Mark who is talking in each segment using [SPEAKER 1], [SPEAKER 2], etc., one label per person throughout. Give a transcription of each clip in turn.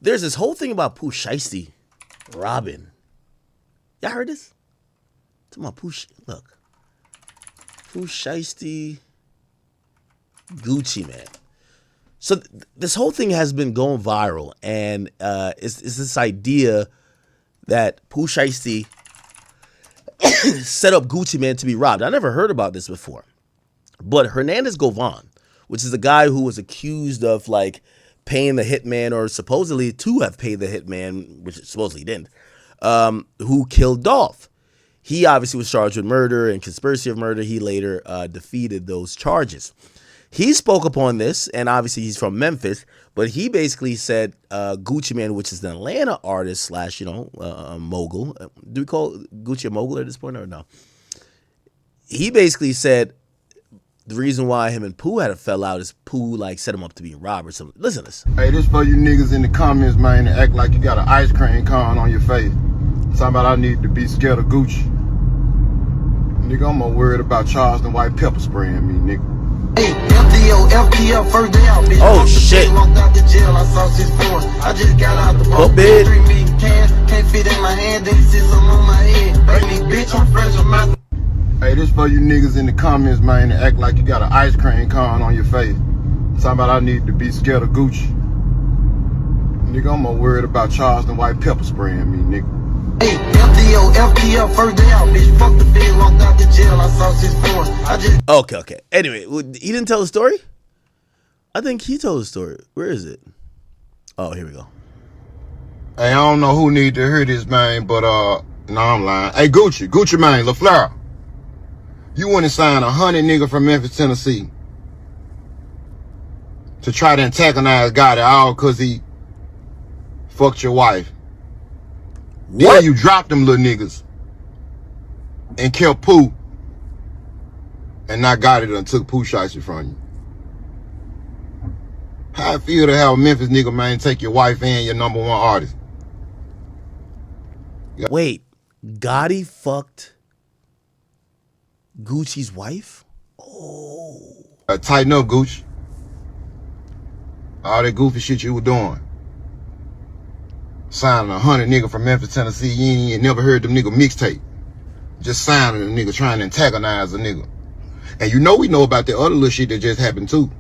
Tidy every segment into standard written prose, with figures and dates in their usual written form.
[SPEAKER 1] there's this whole thing about Pooh Shiesty robbing. Y'all heard this? It's about Pooh Shiesty Gucci Mane. So this whole thing has been going viral, and it's this idea that Pooh Shiesty set up Gucci Mane to be robbed. I never heard about this before. But Hernandez Govan, which is the guy who was accused of like paying the hitman, or supposedly to have paid the hitman, which supposedly he didn't, who killed Dolph. He obviously was charged with murder and conspiracy of murder. He later defeated those charges. He spoke upon this, and obviously he's from Memphis, but he basically said Gucci Mane, which is an Atlanta artist slash, mogul. Do we call Gucci a mogul at this point or no? He basically said the reason why him and Pooh had a fell out is Pooh like set him up to be robbed or something. Listen to this.
[SPEAKER 2] Hey, this for you niggas in the comments, man, that act like you got an ice cream cone on your face. Talking about I need to be scared of Gucci. Nigga, I'm more worried about Charleston white pepper spraying me, nigga.
[SPEAKER 3] Hey, FPL, first day out, bitch.
[SPEAKER 1] Oh shit.
[SPEAKER 3] Walked out the jail, I saw 6'4". I just got out the boat. 3 million cash, can't fit in my hand, then sit some on my head. Bring me, bitch, I'm fresh, I'm out.
[SPEAKER 2] Hey, this for you niggas in the comments, man, that act like you got an ice cream cone on your face. Talking about I need to be scared of Gucci. Nigga, I'm more worried about Charleston white pepper spraying me, nigga.
[SPEAKER 3] Hey, FPL, first day out, bitch. Fuck the bed, walked out the jail, I saw 6'4". I just...
[SPEAKER 1] Okay. Anyway, he didn't tell the story? I think he told the story. Where is it? Oh, here we go.
[SPEAKER 2] Hey, I don't know who need to hear this, man, but, no, I'm lying. Hey, Gucci Mane, LaFleur. You went and signed 100 nigga from Memphis, Tennessee to try to antagonize Gotti all because he fucked your wife.
[SPEAKER 1] What?
[SPEAKER 2] Then you dropped them little niggas and killed Pooh and not Gotti done took Pooh Shiesty from you. How I feel to have a Memphis nigga, man, take your wife and your #1 artist?
[SPEAKER 1] Wait, Gotti fucked Gucci's wife? Oh.
[SPEAKER 2] Tighten up, Gucci. All that goofy shit you were doing. Signing 100 nigga from Memphis, Tennessee. You ain't never heard them nigga mixtape. Just signing a nigga trying to antagonize a nigga. And you know we know about the other little shit that just happened too.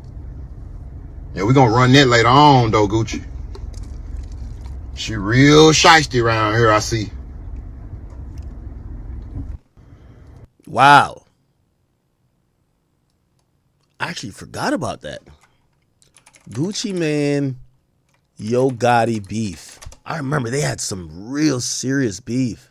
[SPEAKER 2] Yeah, we gonna run that later on though, Gucci. She real shiesty around here, I see.
[SPEAKER 1] Wow. I actually forgot about that. Gucci Mane, Yo Gotti beef. I remember they had some real serious beef.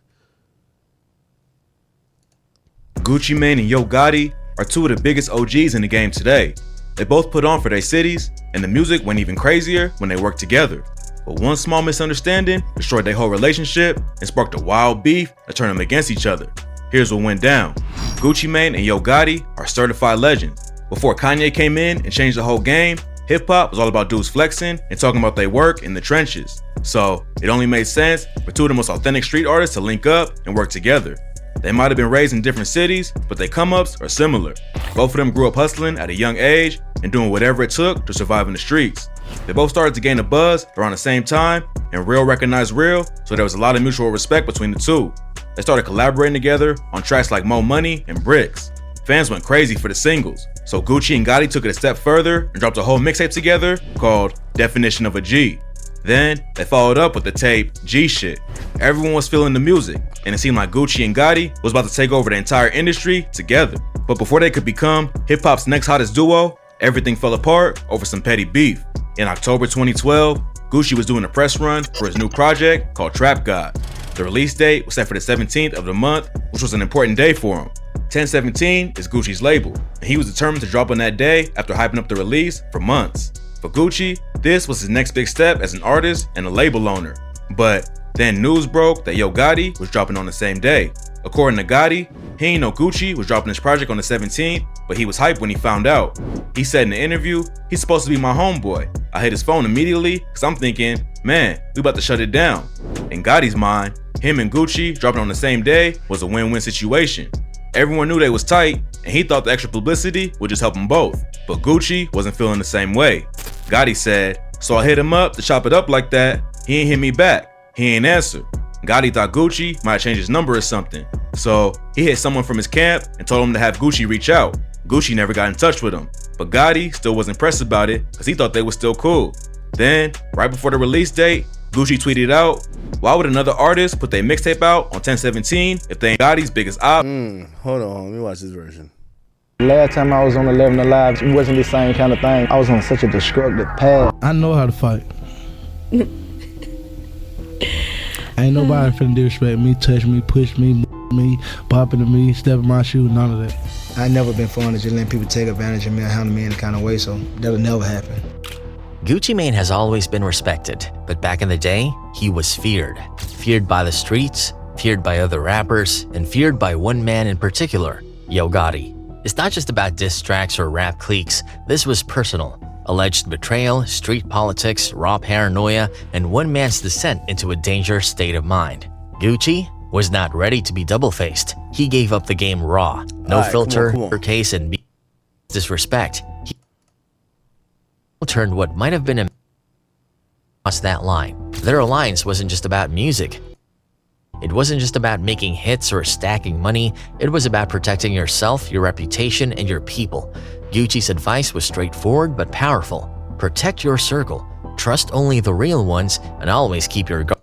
[SPEAKER 4] Gucci Mane and Yo Gotti are two of the biggest OGs in the game today. They both put on for their cities, and the music went even crazier when they worked together. But one small misunderstanding destroyed their whole relationship and sparked a wild beef that turned them against each other. Here's what went down. Gucci Mane and Yo Gotti are certified legends. Before Kanye came in and changed the whole game, hip-hop was all about dudes flexing and talking about their work in the trenches. So it only made sense for two of the most authentic street artists to link up and work together. They might have been raised in different cities, but their come-ups are similar. Both of them grew up hustling at a young age and doing whatever it took to survive in the streets. They both started to gain a buzz around the same time, and real recognized real, so there was a lot of mutual respect between the two. They started collaborating together on tracks like Mo Money and Bricks. Fans went crazy for the singles, so Gucci and Gotti took it a step further and dropped a whole mixtape together called Definition of a G. Then they followed up with the tape G Shit. Everyone was feeling the music, and it seemed like Gucci and Gotti was about to take over the entire industry together. But before they could become hip-hop's next hottest duo, everything fell apart over some petty beef. In October 2012, Gucci was doing a press run for his new project called Trap God. The release date was set for the 17th of the month, which was an important day for him. 1017 is Gucci's label, and he was determined to drop on that day after hyping up the release for months. For Gucci, this was his next big step as an artist and a label owner. But then news broke that Yo Gotti was dropping on the same day. According to Gotti, he ain't know Gucci was dropping his project on the 17th, but he was hyped when he found out. He said in the interview, he's supposed to be my homeboy. I hit his phone immediately because I'm thinking, man, we about to shut it down. In Gotti's mind, him and Gucci dropping on the same day was a win-win situation. Everyone knew they was tight, and he thought the extra publicity would just help them both. But Gucci wasn't feeling the same way. Gotti said, so I hit him up to chop it up like that. He ain't hit me back. He ain't answer. Gotti thought Gucci might change his number or something. So he hit someone from his camp and told him to have Gucci reach out. Gucci never got in touch with him, but Gotti still wasn't pressed about it because he thought they were still cool. Then, right before the release date, Gucci tweeted out, "Why would another artist put their mixtape out on 10/17 if they ain't Gotti's biggest op?"
[SPEAKER 1] Hold on, let me watch this version.
[SPEAKER 5] Last time I was on 11 Alive, it wasn't the same kind of thing. I was on such a destructive path.
[SPEAKER 6] I know how to fight. Ain't nobody finna disrespect me, touch me, push me, bop into me, step in my shoe, none of that.
[SPEAKER 5] I never been fond of just letting people take advantage of me or handle me in any kind of way, so that'll never happen.
[SPEAKER 7] Gucci Mane has always been respected, but back in the day, he was feared. Feared by the streets, feared by other rappers, and feared by one man in particular, Yo Gotti. It's not just about diss tracks or rap cliques, this was personal. Alleged betrayal, street politics, raw paranoia, and one man's descent into a dangerous state of mind. Gucci was not ready to be double-faced. He gave up the game raw, no filter, case, and disrespect. He turned what might have been a across that line. Their alliance wasn't just about music. It wasn't just about making hits or stacking money. It was about protecting yourself, your reputation, and your people. Gucci's advice was straightforward but powerful. Protect your circle, trust only the real ones, and always keep your guard.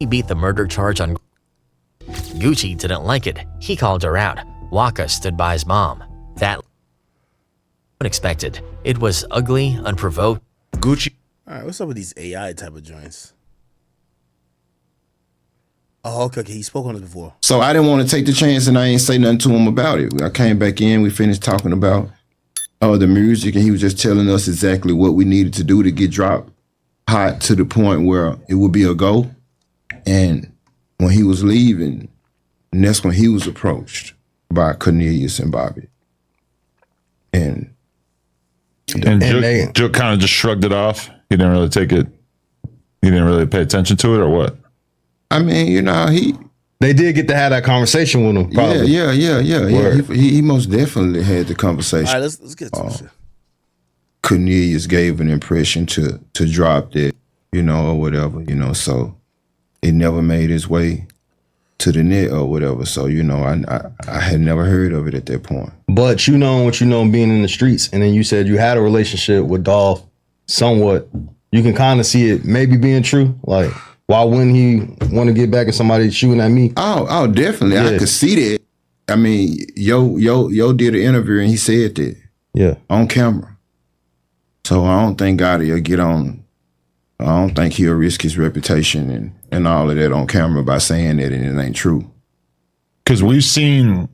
[SPEAKER 7] He beat the murder charge on Gucci didn't like it. He called her out. Waka stood by his mom. That unexpected. It was ugly, unprovoked.
[SPEAKER 4] Gucci.
[SPEAKER 1] All right, what's up with these AI type of joints? Oh, okay, he spoke on this before.
[SPEAKER 2] So I didn't want to take the chance and I ain't say nothing to him about it. I came back in, we finished talking about the music, and he was just telling us exactly what we needed to do to get dropped hot to the point where it would be a go. And when he was leaving, and that's when he was approached by Cornelius and Bobby. And
[SPEAKER 8] Jook kind of just shrugged it off. He didn't really take it. He didn't really pay attention to it, or what?
[SPEAKER 2] I mean, you know,
[SPEAKER 9] they did get to have that conversation with him. Probably.
[SPEAKER 2] Yeah. He most definitely had the conversation.
[SPEAKER 1] All right, let's get to shit.
[SPEAKER 2] Cornelius gave an impression to drop that, you know, or whatever, you know, so it never made its way to the net or whatever. So, you know, I had never heard of it at that point.
[SPEAKER 9] But you know what you know being in the streets, and then you said you had a relationship with Dolph somewhat. You can kind of see it maybe being true. Like, why wouldn't he want to get back at somebody shooting at me?
[SPEAKER 2] Oh, definitely. Yeah. I could see that. I mean, Yo did an interview and he said that.
[SPEAKER 9] Yeah.
[SPEAKER 2] On camera. So I don't think Gotti will get on. I don't think he'll risk his reputation and all of that on camera by saying that and it ain't true.
[SPEAKER 8] Because we've seen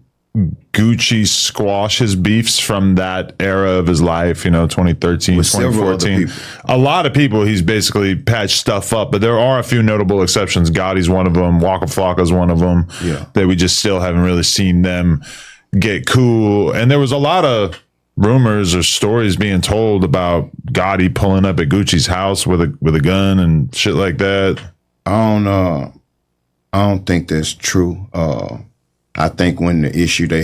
[SPEAKER 8] Gucci squash his beefs from that era of his life, you know, 2013,
[SPEAKER 2] with
[SPEAKER 8] 2014. A lot of people he's basically patched stuff up, but there are a few notable exceptions. Gotti's one of them. Waka Flocka's one of them.
[SPEAKER 2] Yeah.
[SPEAKER 8] That we just still haven't really seen them get cool. And there was a lot of rumors or stories being told about Gotti pulling up at Gucci's house with a gun and shit like that.
[SPEAKER 2] I don't think that's true. I think when they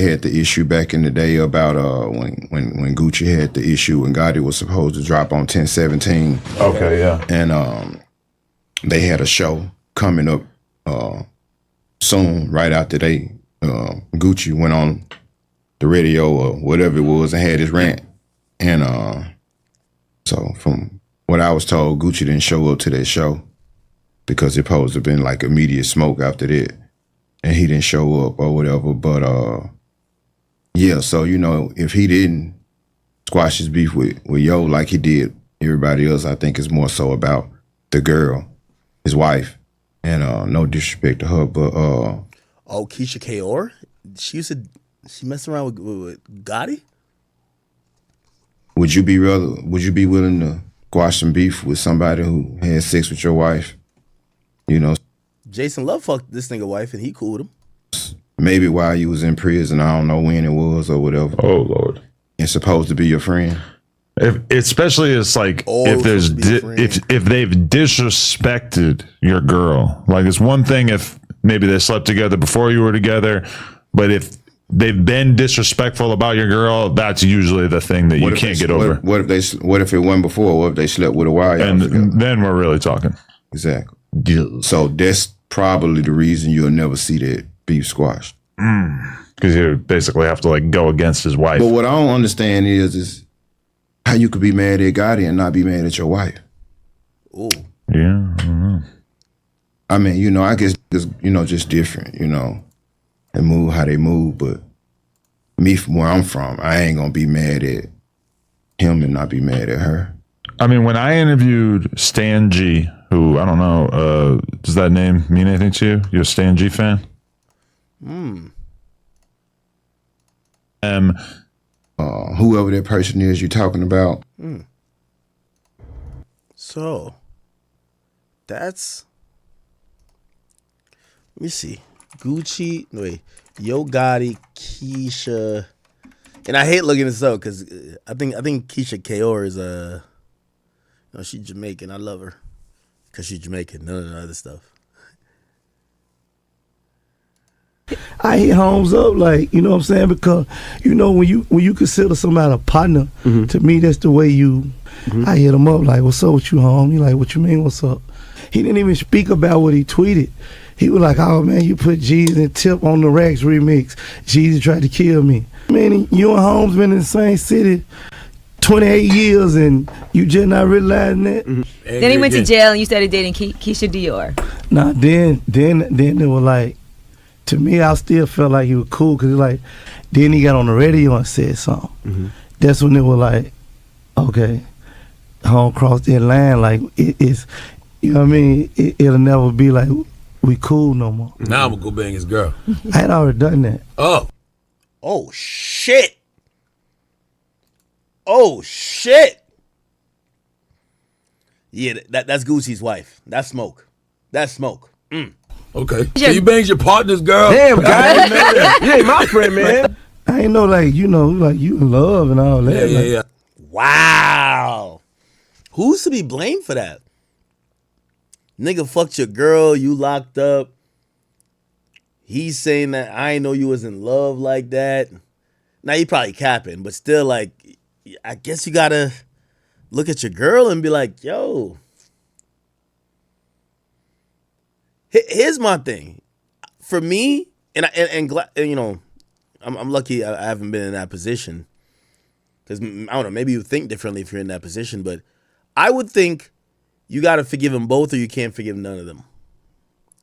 [SPEAKER 2] had the issue back in the day about when Gucci had the issue when Gotti was supposed to drop on 10/17.
[SPEAKER 8] Okay, yeah.
[SPEAKER 2] And they had a show coming up soon, right after Gucci went on the radio or whatever it was and had his rant. And so from what I was told, Gucci didn't show up to that show because it supposed to have been like immediate smoke after that. And he didn't show up or whatever. But yeah, so you know, if he didn't squash his beef with Yo like he did everybody else, I think it's more so about the girl, his wife. And no disrespect to her, but
[SPEAKER 1] Keisha Kaur? She messed around with Gotti?
[SPEAKER 2] Would you be willing to squash some beef with somebody who had sex with your wife? You know,
[SPEAKER 1] Jason Love fucked this nigga wife and he cooled him.
[SPEAKER 2] Maybe while you was in prison, I don't know when it was or whatever.
[SPEAKER 8] Oh Lord.
[SPEAKER 2] It's supposed to be your friend.
[SPEAKER 8] Especially it's like if they've disrespected your girl. Like it's one thing if maybe they slept together before you were together, but if they've been disrespectful about your girl, that's usually the thing that you can't get over.
[SPEAKER 2] What if it went before? What if they slept with a wife?
[SPEAKER 8] And then we're really talking.
[SPEAKER 2] Exactly.
[SPEAKER 8] Yeah.
[SPEAKER 2] So that's probably the reason you'll never see that beef squashed.
[SPEAKER 8] Because you basically have to like go against his wife.
[SPEAKER 2] But what I don't understand is how you could be mad at Gotti and not be mad at your wife.
[SPEAKER 1] Ooh.
[SPEAKER 8] Yeah, I don't know.
[SPEAKER 2] I mean, you know, I guess it's, you know, just different, you know. They move how they move, but me from where I'm from, I ain't gonna be mad at him and not be mad at her.
[SPEAKER 8] I mean, when I interviewed Stan G, who, I don't know, does that name mean anything to you? You're a Stan G fan?
[SPEAKER 2] Whoever that person is you're talking about.
[SPEAKER 1] So, that's... Let me see. Gucci, Yo Gotti, Keisha... And I hate looking this up because I think Keisha Kaur is no, she's Jamaican. I love her because she's Jamaican. None of the other stuff.
[SPEAKER 6] I hit Holmes up, like, you know what I'm saying? Because, you know, when you consider somebody a partner, to me, that's the way you, I hit him up, like, what's up with you, Holmes? He like, what you mean, what's up? He didn't even speak about what he tweeted. He was like, oh, man, you put Jeezy and Tip on the Racks remix. Jeezy tried to kill me. Man, you and Holmes been in the same city 28 years, and you just not realizing that?
[SPEAKER 10] Then he went to jail, and you started dating Keisha Dior.
[SPEAKER 6] Nah, then they were like, to me, I still felt like he was cool because like, then he got on the radio and said something. That's when they were like, okay, home crossed that line. Like it's, you know what I mean? It'll never be like we cool no more.
[SPEAKER 11] Now I'm gonna go bang his girl.
[SPEAKER 6] I had already done that.
[SPEAKER 1] Oh shit! Oh shit! Yeah, that's Gucci's wife. That's smoke. That's smoke.
[SPEAKER 11] Okay. So you banged your partner's girl?
[SPEAKER 12] Damn, guy, man. You ain't my friend, man.
[SPEAKER 6] I ain't know, like, you know, like you in love and all that.
[SPEAKER 11] Yeah.
[SPEAKER 1] Wow. Who's to be blamed for that? Nigga fucked your girl, you locked up. He's saying that I ain't know you was in love like that. Now you probably capping, but still, like, I guess you gotta look at your girl and be like, yo. Here's my thing. For me, and you know, I'm lucky I haven't been in that position. Because, I don't know, maybe you think differently if you're in that position, but I would think you got to forgive them both or you can't forgive none of them.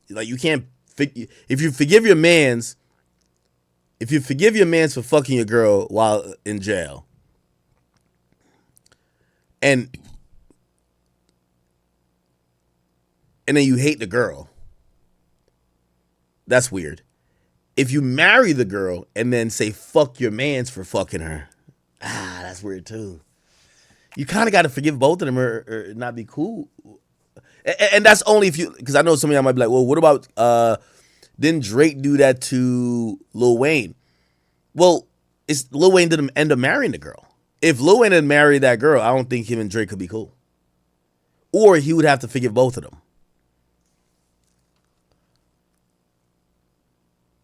[SPEAKER 1] Like, you can't, if you forgive your mans for fucking your girl while in jail, and then you hate the girl, that's weird. If you marry the girl and then say fuck your mans for fucking her, that's weird too. You kind of got to forgive both of them or not be cool. And that's only if you, because I know some of y'all might be like, well, what about, didn't Drake do that to Lil Wayne? Well, Lil Wayne didn't end up marrying the girl. If Lil Wayne had married that girl, I don't think him and Drake could be cool. Or he would have to forgive both of them.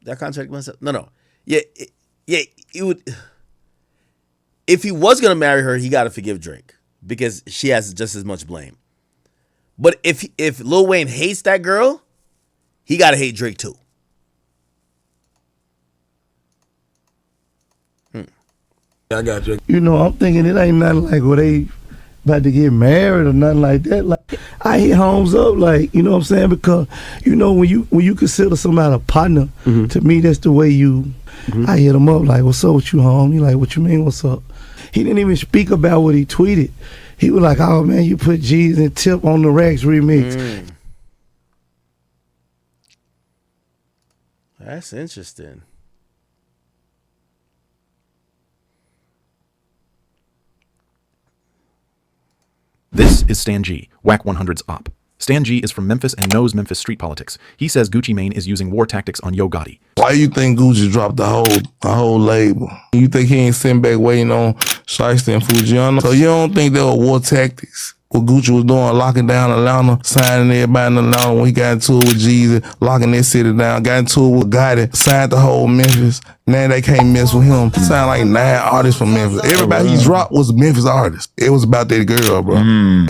[SPEAKER 1] That contract myself? No. Yeah, it would. If he was gonna marry her, he got to forgive Drake because she has just as much blame. But if Lil Wayne hates that girl, he got to hate Drake too.
[SPEAKER 11] I got you.
[SPEAKER 6] You know, I'm thinking it ain't nothing like where they about to get married or nothing like that. Like, I hit Holmes up, like, you know what I'm saying? Because, you know, when you consider somebody a partner, to me, that's the way you, I hit him up, like, what's up with you, Holmes? He like, what you mean, what's up? He didn't even speak about what he tweeted. He was like, oh, man, you put Jeezy and Tip on the Racks remix.
[SPEAKER 1] That's interesting.
[SPEAKER 13] This is Stan G, Whack 100's op. Stan G is from Memphis and knows Memphis street politics. He says Gucci Mane is using war tactics on Yo Gotti.
[SPEAKER 12] Why you think Gucci dropped the whole label? You think he ain't sitting back waiting on Shiesty and Fujiano? So you don't think there were war tactics? what Gucci was doing, locking down Atlanta, signing everybody in Atlanta when he got into it with Jeezy, locking that city down, got into it with Gotti, signed the whole Memphis. Now they can't mess with him. Signed like 9 artists from Memphis. Everybody he dropped was Memphis artists. It was about that girl, bro.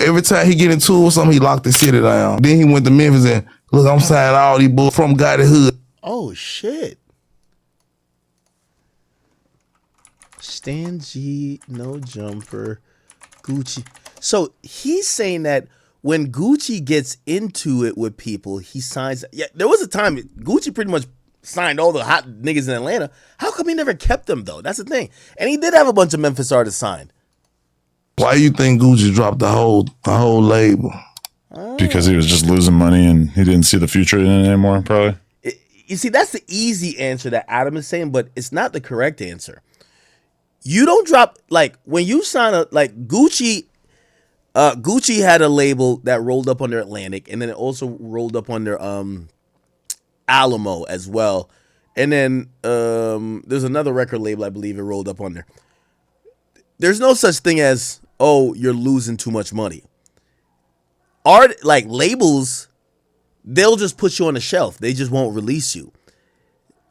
[SPEAKER 12] Every time he get into it with something, he locked the city down. Then he went to Memphis and, look, I'm signing all these boys from Gotti Hood.
[SPEAKER 1] Oh, shit. Stan G, No Jumper, Gucci. So he's saying that when Gucci gets into it with people, he signs. Yeah, there was a time Gucci pretty much signed all the hot niggas in Atlanta. How come he never kept them though? That's the thing. And he did have a bunch of Memphis artists signed.
[SPEAKER 12] Why you think Gucci dropped the whole label?
[SPEAKER 8] Because he was just losing money and he didn't see the future in it anymore, probably.
[SPEAKER 1] You see, that's the easy answer that Adam is saying, but it's not the correct answer. You don't drop, like, when you sign a, like, Gucci had a label that rolled up under Atlantic, and then it also rolled up under Alamo as well. And then there's another record label I believe it rolled up under. There's no such thing as, oh, you're losing too much money. Art, like, labels, they'll just put you on the shelf. They just won't release you.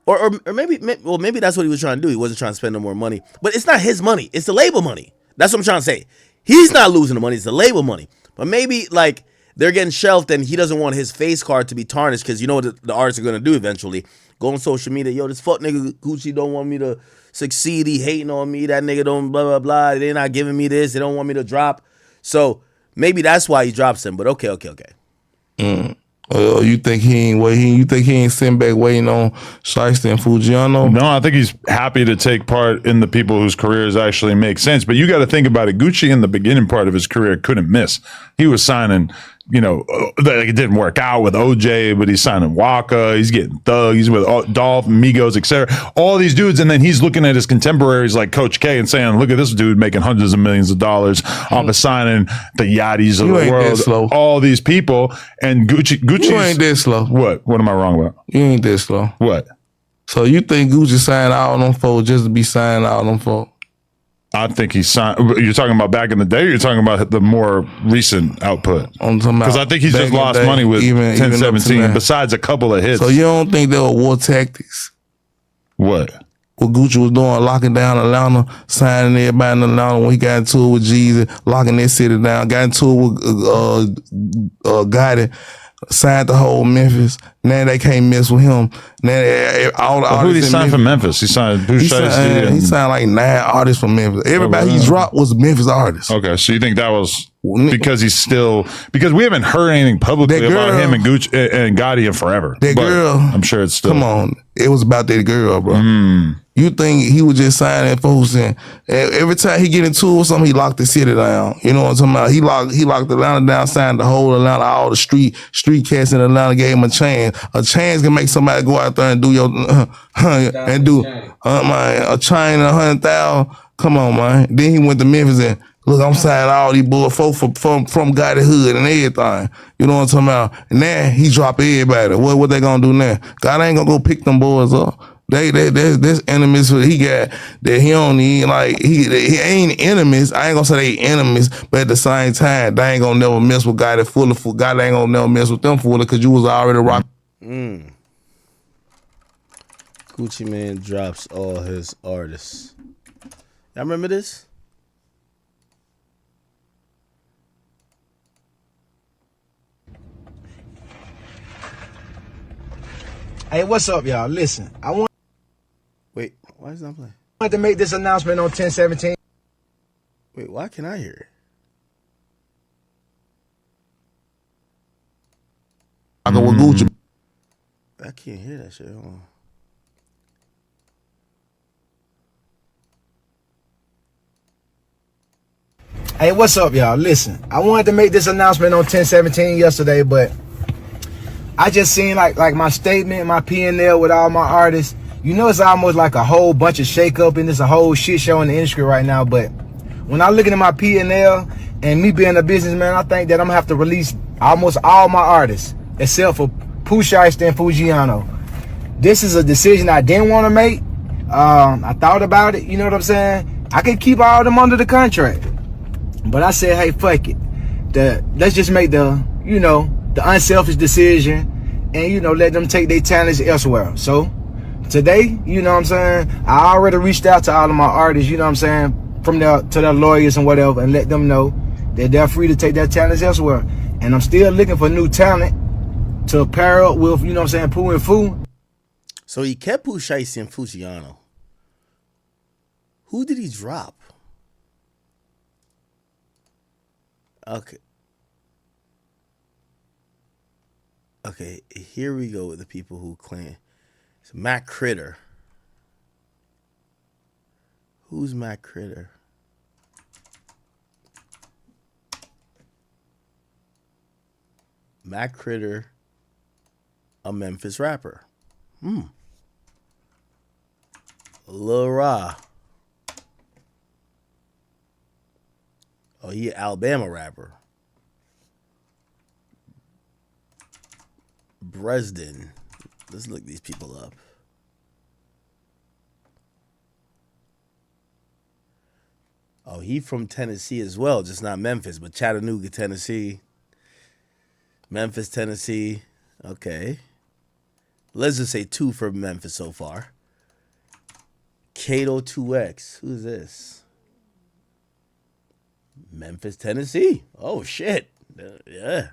[SPEAKER 1] Or maybe that's what he was trying to do. He wasn't trying to spend no more money. But it's not his money. It's the label money. That's what I'm trying to say. He's not losing the money. It's the label money. But maybe, like, they're getting shelved and he doesn't want his face card to be tarnished because you know what the artists are going to do eventually. Go on social media. Yo, this fuck nigga Gucci don't want me to succeed. He hating on me. That nigga don't blah, blah, blah. They're not giving me this. They don't want me to drop. So maybe that's why he drops him. But okay.
[SPEAKER 12] You think he ain't sitting back waiting on Shiesty and Fujiano?
[SPEAKER 8] No, I think he's happy to take part in the people whose careers actually make sense. But you got to think about it. Gucci in the beginning part of his career couldn't miss. He was signing, you know, it didn't work out with OJ, but he's signing Waka. He's getting Thug. He's with Dolph, Migos, etc. All these dudes, and then he's looking at his contemporaries like Coach K and saying, "Look at this dude making hundreds of millions of dollars off of signing the Yachty's of the world." All these people, and Gucci
[SPEAKER 12] You ain't that slow.
[SPEAKER 8] What? What am I wrong about?
[SPEAKER 12] You ain't that slow.
[SPEAKER 8] What?
[SPEAKER 12] So you think Gucci signed all them folks just to be signing all them folks?
[SPEAKER 8] I think he signed. You're talking about back in the day, or you're talking about the more recent output? Because I think he's just lost money with 1017, besides a couple of hits.
[SPEAKER 12] So you don't think they were war tactics?
[SPEAKER 8] What?
[SPEAKER 12] What Gucci was doing, locking down Atlanta, signing everybody in Atlanta when he got into it with Jeezy, locking that city down, got into it with Gotti, signed the whole Memphis. Now they can't mess with him. Now all
[SPEAKER 8] who did he sign from Memphis? He signed Pooh Shiesty.
[SPEAKER 12] He signed like 9 artists from Memphis. Everybody he dropped was Memphis artists.
[SPEAKER 8] Okay, so you think that was because because we haven't heard anything publicly about him and Gucci and Gotti in forever.
[SPEAKER 12] That girl,
[SPEAKER 8] I'm sure it's still.
[SPEAKER 12] Come on, it was about that girl, bro. You think he was just signing folks and every time he get into it with something, he locked the city down. You know what I'm talking about? He locked Atlanta down, signed the whole Atlanta, all the street cats in Atlanta, gave him a chance. A chance can make somebody go out there and do your and do a chain and 100,000. Come on, man. Then he went to Memphis and look, I'm signing all these boys folks from Gotti Hood and everything. You know what I'm talking about? And now he drop everybody. What they gonna do now? God ain't gonna go pick them boys up. There's enemies he got that he don't need. Like he ain't enemies. I ain't gonna say they enemies, but at the same time, they ain't gonna never mess with Gotti fully. God ain't gonna never mess with them fully because you was already rocking.
[SPEAKER 1] Gucci Mane drops all his artists. Y'all remember this?
[SPEAKER 5] Hey, what's up, y'all? Listen,
[SPEAKER 1] Wait, why is it not playing?
[SPEAKER 5] I wanted to make this announcement on 1017.
[SPEAKER 1] Wait, why can I hear it?
[SPEAKER 12] I go with Gucci.
[SPEAKER 1] I can't hear that shit. Hold on.
[SPEAKER 5] Hey, what's up, y'all? Listen, I wanted to make this announcement on 1017 yesterday, but I just seen like my statement, my P&L with all my artists. You know, it's almost like a whole bunch of shake-up and it's a whole shit show in the industry right now. But when I look at my P&L and me being a businessman, I think that I'm gonna have to release almost all my artists except for Pooh Shiesty and Fujiano. This is a decision I didn't want to make. I thought about it. You know what I'm saying? I could keep all of them under the contract, but I said, hey, fuck it. let's just make the unselfish decision, and let them take their talents elsewhere. So today, what I'm saying, I already reached out to all of my artists, what I'm saying, to their lawyers and whatever, and let them know that they're free to take their talents elsewhere. And I'm still looking for new talent to pair up with, what I'm saying, Pooh and Fu.
[SPEAKER 1] So he kept Pooh Shiesty and Fujiano. Who did he drop? Okay. Okay, here we go with the people who claim. It's Matt Critter. Who's Matt Critter? Matt Critter, a Memphis rapper. Lil Ra. Oh, he an Alabama rapper. Bresden. Let's look these people up. Oh, he from Tennessee as well, just not Memphis, but Chattanooga, Tennessee. Memphis, Tennessee. Okay. Let's just say 2 from Memphis so far. Kato 2X. Who's this? Memphis, Tennessee. Oh, shit. Yeah.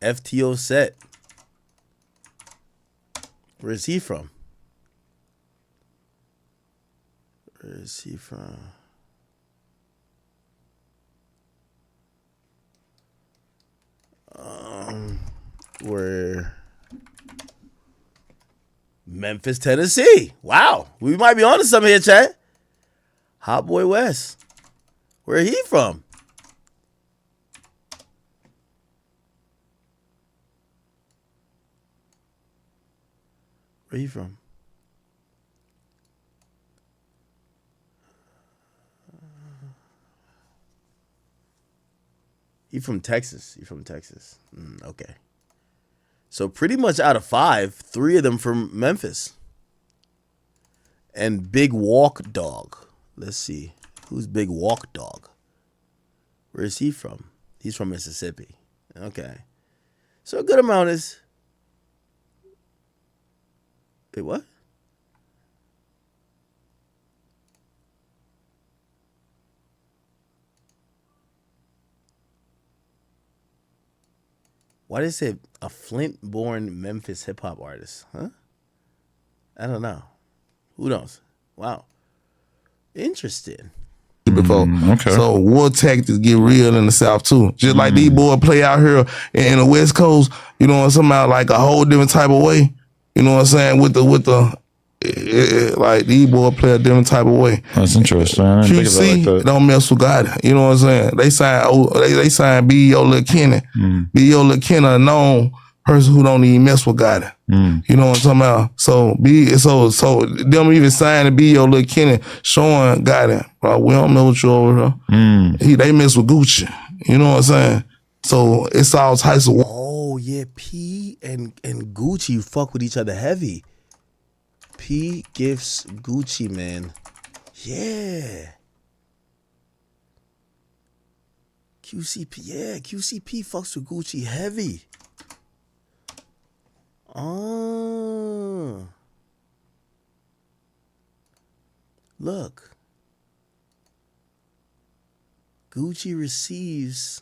[SPEAKER 1] FTO Set. Where is he from? Where? Memphis, Tennessee. Wow. We might be on to something here, chat. Hot Boy West. Where he from? Where he from? He from Texas. Okay. So pretty much out of 5, 3 of them from Memphis. And Big Walk Dog. Let's see. Who's Big Walk Dog? Where is he from? He's from Mississippi. Okay. So a good amount is... Wait, what? Why did it say a Flint-born Memphis hip-hop artist? Huh? I don't know. Who knows? Wow. Interesting.
[SPEAKER 12] Before.
[SPEAKER 8] Okay.
[SPEAKER 12] So war tactics get real in the South too. Just like these boys play out here in the West Coast, somehow like a whole different type of way. You know what I'm saying? With the like these boys play a different type of way.
[SPEAKER 8] That's interesting. I didn't think of it like that.
[SPEAKER 12] Don't mess with God. You know what I'm saying? They signed B. Yo Lil Kenny. B. Yo Lil Kenny, a known person who don't even mess with God. You know what I'm talking about? So them even signed B. Yo Lil Kenny showing God. Bro, we don't know what you over here. They mess with Gucci. You know what I'm saying? So it's all types of.
[SPEAKER 1] Oh yeah, P and Gucci fuck with each other heavy. P gifts Gucci, man. Yeah. QCP, yeah. QCP fucks with Gucci heavy. Oh. Look. Gucci receives.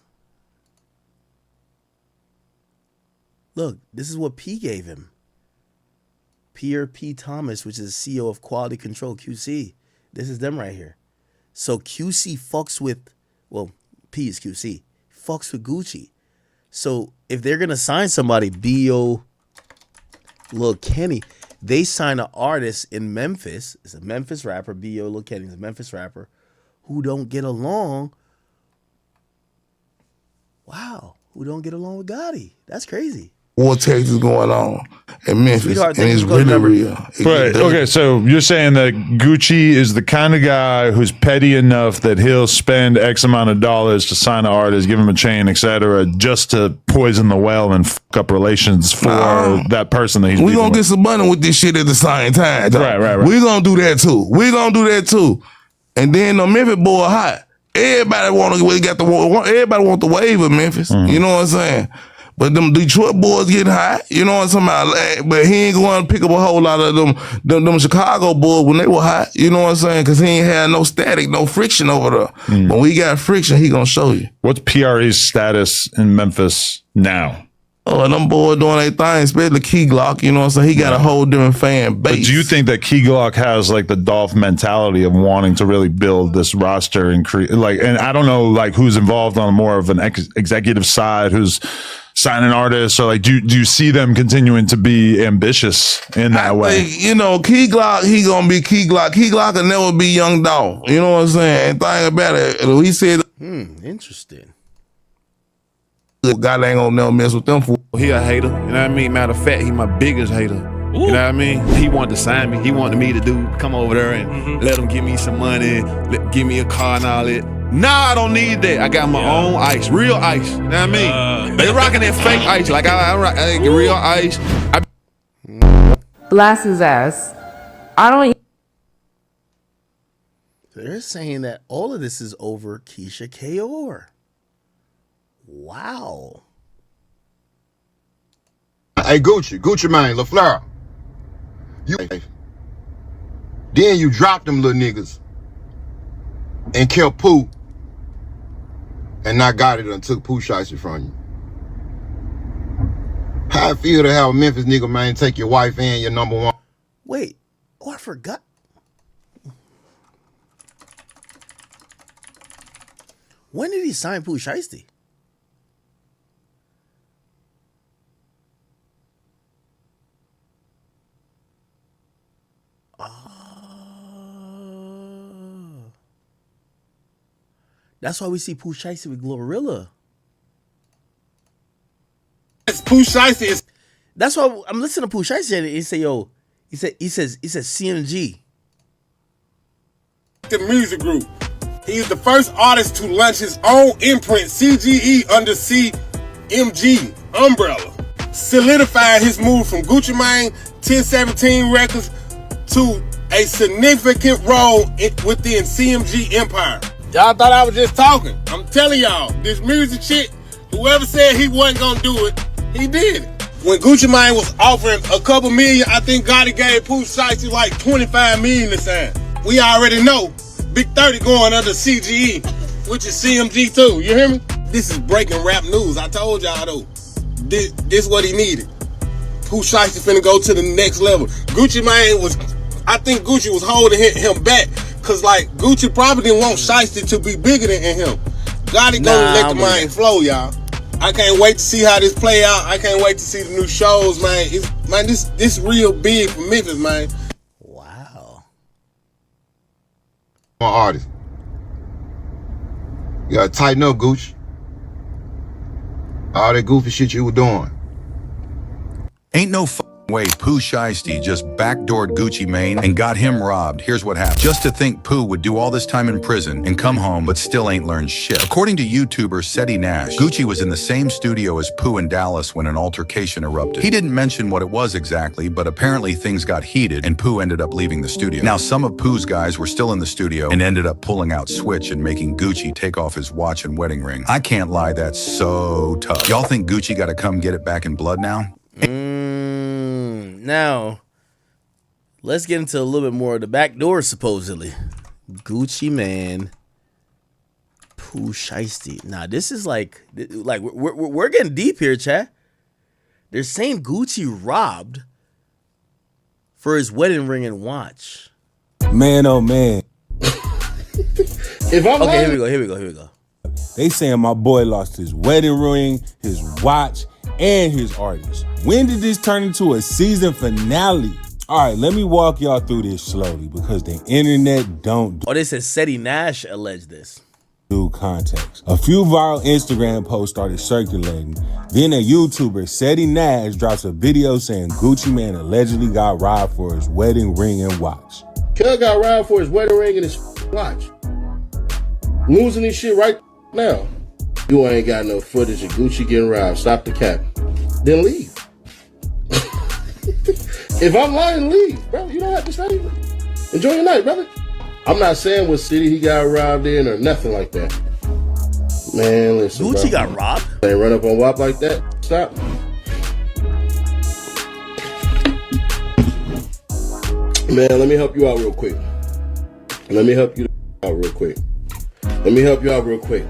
[SPEAKER 1] Look, this is what P gave him. Pierre P. Thomas, which is CEO of Quality Control, QC. This is them right here. So QC fucks with, well, P is QC, fucks with Gucci. So if they're going to sign somebody, B.O. Lil Kenny, they sign an artist in Memphis. It's a Memphis rapper, B.O. Lil Kenny is a Memphis rapper, who don't get along. Wow. Who don't get along with Gotti. That's crazy.
[SPEAKER 12] War tactics going on in Memphis, and it's really real.
[SPEAKER 8] Right. Okay, so you're saying that Gucci is the kind of guy who's petty enough that he'll spend X amount of dollars to sign an artist, give him a chain, etc., just to poison the well and fuck up relations for that person that he's.
[SPEAKER 12] We're gonna get some money with this shit at the same time.
[SPEAKER 8] Right.
[SPEAKER 12] We're gonna do that too. And then the Memphis boy hot. Everybody want the wave of Memphis. You know what I'm saying? But them Detroit boys getting hot. You know what I'm talking about? But he ain't going to pick up a whole lot of them Chicago boys when they were hot. You know what I'm saying? Because he ain't had no static, no friction over there. When we got friction, he going to show you.
[SPEAKER 8] What's PRE's status in Memphis now?
[SPEAKER 12] Oh, them boys doing their thing, especially Key Glock, you know what I'm saying? He got a whole different fan base.
[SPEAKER 8] But do you think that Key Glock has like the Dolph mentality of wanting to really build this roster and create and I don't know like who's involved on more of an executive side, who's signing artists, or like do you see them continuing to be ambitious in that way?
[SPEAKER 12] Think, you know, Key Glock, he gonna be Key Glock. Key Glock will never be Young Dolph. You know what I'm saying? And think about it. He said,
[SPEAKER 1] interesting.
[SPEAKER 12] God ain't gonna never mess with them for.
[SPEAKER 14] He a hater, you know what I mean? Matter of fact, he my biggest hater. You know what I mean? He wanted to sign me. He wanted me to come over there and let him give me some money, give me a car and all that. Nah, I don't need that. I got my own ice, real ice. You know what I mean? They rocking that fake ice. Like I rock real ice.
[SPEAKER 15] Blast his ass. I don't.
[SPEAKER 1] They're saying that all of this is over Keisha Kaur. Wow.
[SPEAKER 2] Hey, Gucci Mane, LaFleur. Then you dropped them little niggas and killed Pooh and not got it and took Pooh Shiesty from you. How I feel to have a Memphis nigga, man, take your wife and your number one.
[SPEAKER 1] Wait. Oh, I forgot. When did he sign Pooh Shiesty? That's why we see Pooh Shiesty with Glorilla.
[SPEAKER 16] Pooh Shiesty is.
[SPEAKER 1] That's why I'm listening to Pooh Shiesty and he say, "Yo," he says CMG.
[SPEAKER 16] The music group. He's the first artist to launch his own imprint, CGE, under CMG umbrella, solidifying his move from Gucci Mane 1017 Records to a significant role within CMG empire. Y'all thought I was just talking. I'm telling y'all, this music shit, whoever said he wasn't gonna do it, he did it. When Gucci Mane was offering a couple million, I think Gotti gave Pooh Shiesty like 25 million to sign. We already know Big 30 going under CGE, which is CMG too, you hear me? This is breaking rap news, I told y'all though. This what he needed. Pooh Shiesty finna go to the next level. Gucci Mane I think Gucci was holding him back. Cause like Gucci probably didn't want Shiesty to be bigger than him. Gotti gonna let the mind flow, y'all. I can't wait to see how this play out. I can't wait to see the new shows, man. This real big for Memphis, man.
[SPEAKER 1] Wow.
[SPEAKER 2] Artist. You gotta tighten up, Gucci. All that goofy shit you were doing.
[SPEAKER 17] Ain't no way Pooh Shiesty just backdoored Gucci Mane and got him robbed. Here's what happened. Just to think Pooh would do all this time in prison and come home but still ain't learned shit. According to YouTuber Seti Nash, Gucci was in the same studio as Pooh in Dallas when an altercation erupted. He didn't mention what it was exactly, but apparently things got heated and Pooh ended up leaving the studio. Now some of Pooh's guys were still in the studio and ended up pulling out Switch and making Gucci take off his watch and wedding ring. I can't lie, that's so tough. Y'all think Gucci gotta come get it back in blood now?
[SPEAKER 1] Now, let's get into a little bit more of the back door, supposedly. Gucci Mane, Pooh Shiesty. Now, this is like we're getting deep here, chat. They're saying Gucci robbed for his wedding ring and watch.
[SPEAKER 18] Man, oh man.
[SPEAKER 16] If I'm
[SPEAKER 1] okay, here we go.
[SPEAKER 18] They saying my boy lost his wedding ring, his watch, and his artist. When did this turn into a season finale? All right, let me walk y'all through this slowly because the internet don't do.
[SPEAKER 1] Oh, this is Seti Nash alleged this.
[SPEAKER 18] Do context. A few viral Instagram posts started circulating. Then a YouTuber, Seti Nash, drops a video saying Gucci Mane allegedly got robbed for his wedding ring and watch.
[SPEAKER 16] Kel got robbed for his wedding ring and his watch. Losing this shit right now. You ain't got no footage of Gucci getting robbed. Stop the cap. Then leave. If I'm lying, leave, bro. You don't have to study. Enjoy your night, brother.
[SPEAKER 19] I'm not saying what city he got robbed in or nothing like that. Man, listen,
[SPEAKER 1] Gucci
[SPEAKER 19] bro.
[SPEAKER 1] got robbed?
[SPEAKER 19] They run up on WAP like that. Stop. Man, let me help you out real quick. Let me help you out real quick.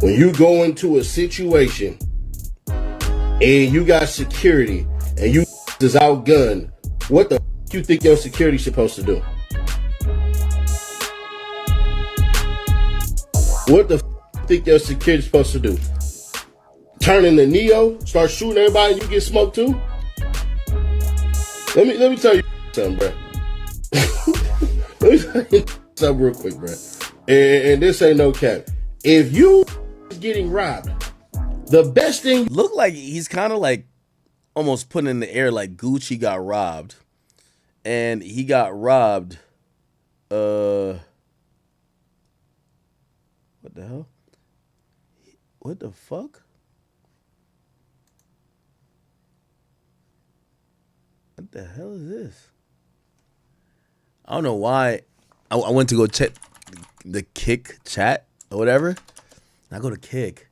[SPEAKER 19] When you go into a situation and you got security and you is outgunned, what the you think your security supposed to do? What the think your security supposed to do? Turn into Neo, start shooting everybody, and you get smoked too? Let me tell you something, bro. Let me tell you something real quick, bro. And this ain't no cap. If you getting robbed, the best thing
[SPEAKER 1] look like he's kind of like almost putting in the air like Gucci got robbed, and he got robbed. What the hell? What the fuck? What the hell is this? I don't know why. I went to go check the Kick chat or whatever. I go to Kick,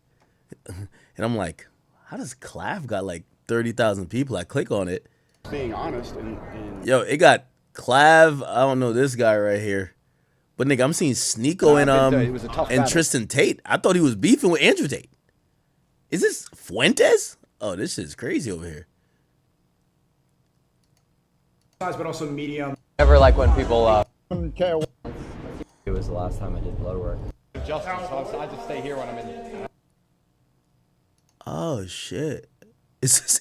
[SPEAKER 1] and I'm like, how does Clav got like 30,000 people? I click on it.
[SPEAKER 20] Being honest, and
[SPEAKER 1] Yo, it got Clav. I don't know this guy right here, but nigga, I'm seeing Sneeko and Tristan Tate. I thought he was beefing with Andrew Tate. Is this Fuentes? Oh, this shit's crazy over here.
[SPEAKER 21] But also medium.
[SPEAKER 22] Never like when people.
[SPEAKER 23] It was the last time I did blood work.
[SPEAKER 20] Justice, so I just stay here when I'm in.
[SPEAKER 1] Oh shit! Is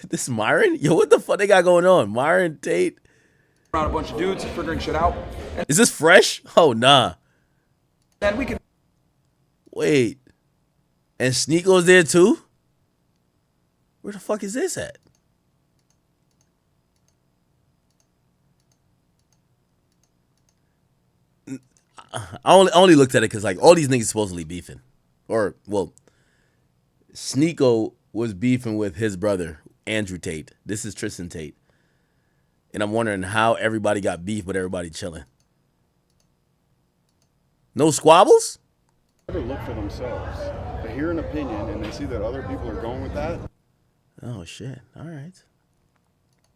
[SPEAKER 1] this Myron? Yo, what the fuck they got going on? Myron Tate.
[SPEAKER 21] Around a bunch of dudes figuring shit out.
[SPEAKER 1] Is this fresh? Oh nah.
[SPEAKER 21] And we can.
[SPEAKER 1] Wait. And Sneeko's there too? Where the fuck is this at? I only looked at it because like all these niggas supposedly beefing. Or, well, Sneeko was beefing with his brother, Andrew Tate. This is Tristan Tate. And I'm wondering how everybody got beef, but everybody chilling. No squabbles?
[SPEAKER 20] Never look for themselves. They hear an opinion and they see that other people are going with that.
[SPEAKER 1] Oh shit! All right.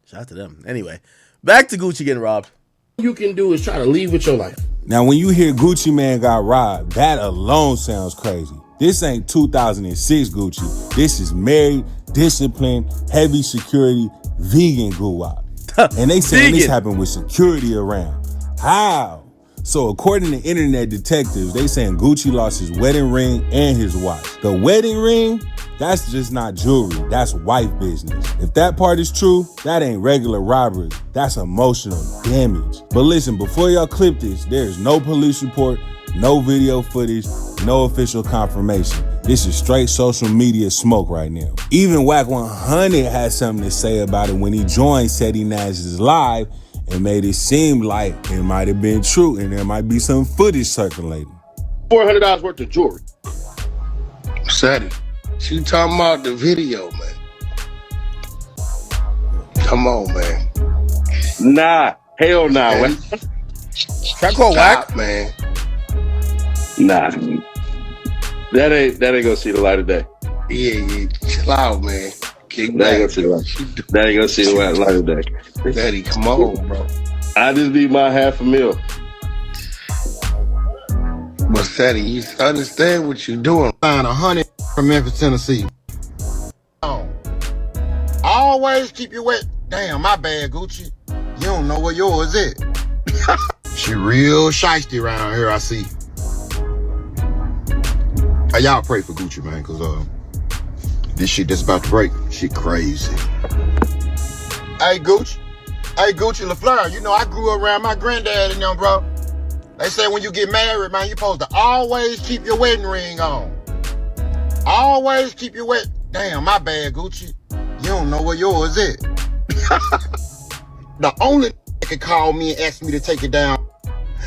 [SPEAKER 1] Shout out to them. Anyway, back to Gucci getting robbed.
[SPEAKER 19] All you can do is try to leave with your life.
[SPEAKER 18] Now, when you hear Gucci Mane got robbed, that alone sounds crazy. This ain't 2006 Gucci. This is married, disciplined, heavy security, vegan guwap. And they saying this happened with security around. How? So according to internet detectives, they saying Gucci lost his wedding ring and his watch. The wedding ring, that's just not jewelry. That's wife business. If that part is true, that ain't regular robbery. That's emotional damage. But listen, before y'all clip this, there is no police report, no video footage, no official confirmation. This is straight social media smoke right now. Even Wack 100 had something to say about it when he joined Seti Nash's live and made it seem like it might have been true and there might be some footage circulating.
[SPEAKER 19] $400 worth of jewelry.
[SPEAKER 2] Seti, she talking about the video, man. Come on, man.
[SPEAKER 24] Nah, hell nah.
[SPEAKER 2] Man.
[SPEAKER 1] Try to call Wack,
[SPEAKER 2] man.
[SPEAKER 24] Nah, that ain't gonna see the light of day.
[SPEAKER 2] Yeah, chill out, man. Kick
[SPEAKER 24] That
[SPEAKER 2] back.
[SPEAKER 24] ain't gonna see the light of day.
[SPEAKER 2] Daddy, come on, bro.
[SPEAKER 24] I just need my $500,000.
[SPEAKER 2] But Seti, you understand what you're doing.
[SPEAKER 5] Find 100 from Memphis, Tennessee. Always keep your wet. Damn, my bad, Gucci. You don't know where yours is. She real shiesty around here, I see. Hey, y'all pray for Gucci, man, because this shit that's about to break, shit crazy. Hey, Gucci. Hey, Gucci LaFleur, you know I grew up around my granddad and them, bro. They say when you get married, man, you're supposed to always keep your wedding ring on. Always keep your Damn, my bad, Gucci. You don't know where yours is. The only that can call me and ask me to take it down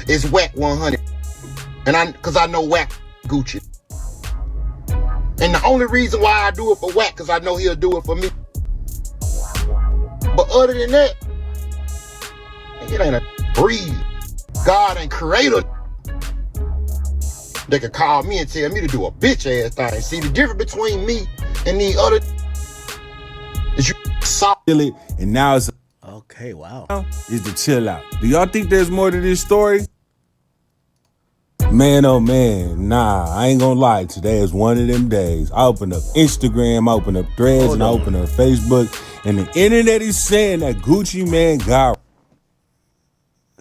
[SPEAKER 5] is Wack 100. And cause I know Wack Gucci. And the only reason why I do it for Wack, cause I know he'll do it for me. But other than that, it ain't a
[SPEAKER 2] breathe, God and creator, they could call me and tell me to do a bitch ass thing. See, the difference between me and the other is you soft.
[SPEAKER 18] And now it's
[SPEAKER 1] okay. Wow.
[SPEAKER 18] Is to chill out. Do y'all think there's more to this story? Man, oh man, nah, I ain't gonna lie. Today is one of them days. I open up Instagram, I open up Threads, and I open up Facebook, and the internet is saying that Gucci Mane got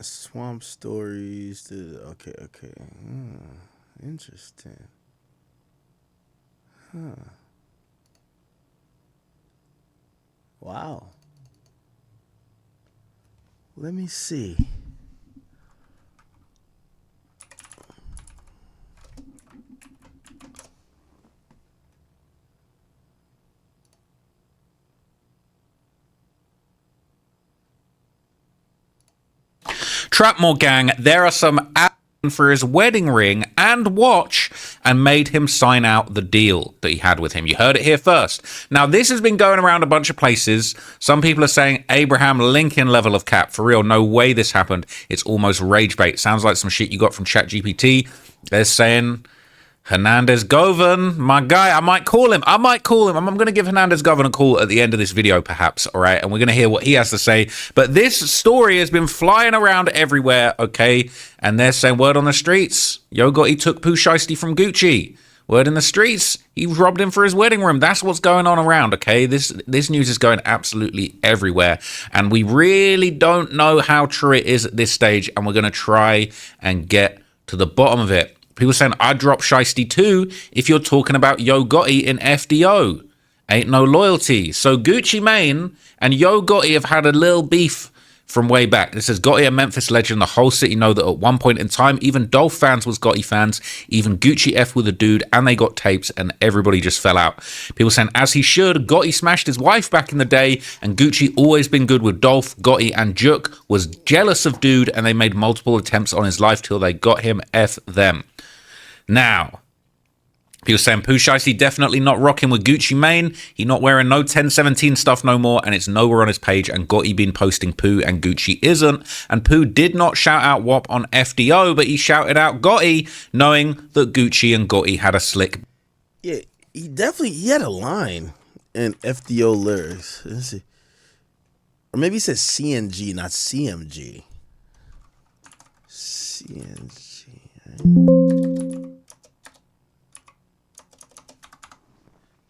[SPEAKER 1] Swamp stories. Okay. Interesting. Huh. Wow. Let me see.
[SPEAKER 3] Trapmore gang, there are some ads for his wedding ring and watch and made him sign out the deal that he had with him. You heard it here first. Now, this has been going around a bunch of places. Some people are saying Abraham Lincoln level of cap. For real, no way this happened. It's almost rage bait. Sounds like some shit you got from ChatGPT. They're saying Hernandez Govan, my guy, I might call him. I'm going to give Hernandez Govan a call at the end of this video, perhaps, all right? And we're going to hear what he has to say. But this story has been flying around everywhere, okay? And they're saying, word on the streets, Yo Gotti took Pooh Shiesty from Gucci. Word in the streets, he robbed him for his wedding ring. That's what's going on around, okay? This news is going absolutely everywhere. And we really don't know how true it is at this stage. And we're going to try and get to the bottom of it. People saying, I'd drop Shiesty too if you're talking about Yo Gotti in FDO. Ain't no loyalty. So Gucci Mane and Yo Gotti have had a little beef from way back. This is Gotti, a Memphis legend. The whole city know that at one point in time, even Dolph fans was Gotti fans. Even Gucci F with a dude, and they got tapes, and everybody just fell out. People saying, as he should, Gotti smashed his wife back in the day, and Gucci always been good with Dolph. Gotti and Juk was jealous of dude, and they made multiple attempts on his life till they got him. F them. Now, people saying Pooh Shiesty definitely not rocking with Gucci Mane. He not wearing no 1017 stuff no more, and it's nowhere on his page. And Gotti been posting Pooh, and Gucci isn't. And Pooh did not shout out WAP on FDO, but he shouted out Gotti, knowing that Gucci and Gotti had a slick.
[SPEAKER 1] Yeah, he had a line in FDO lyrics. Let's see, or maybe he said CNG, not CMG. CNG.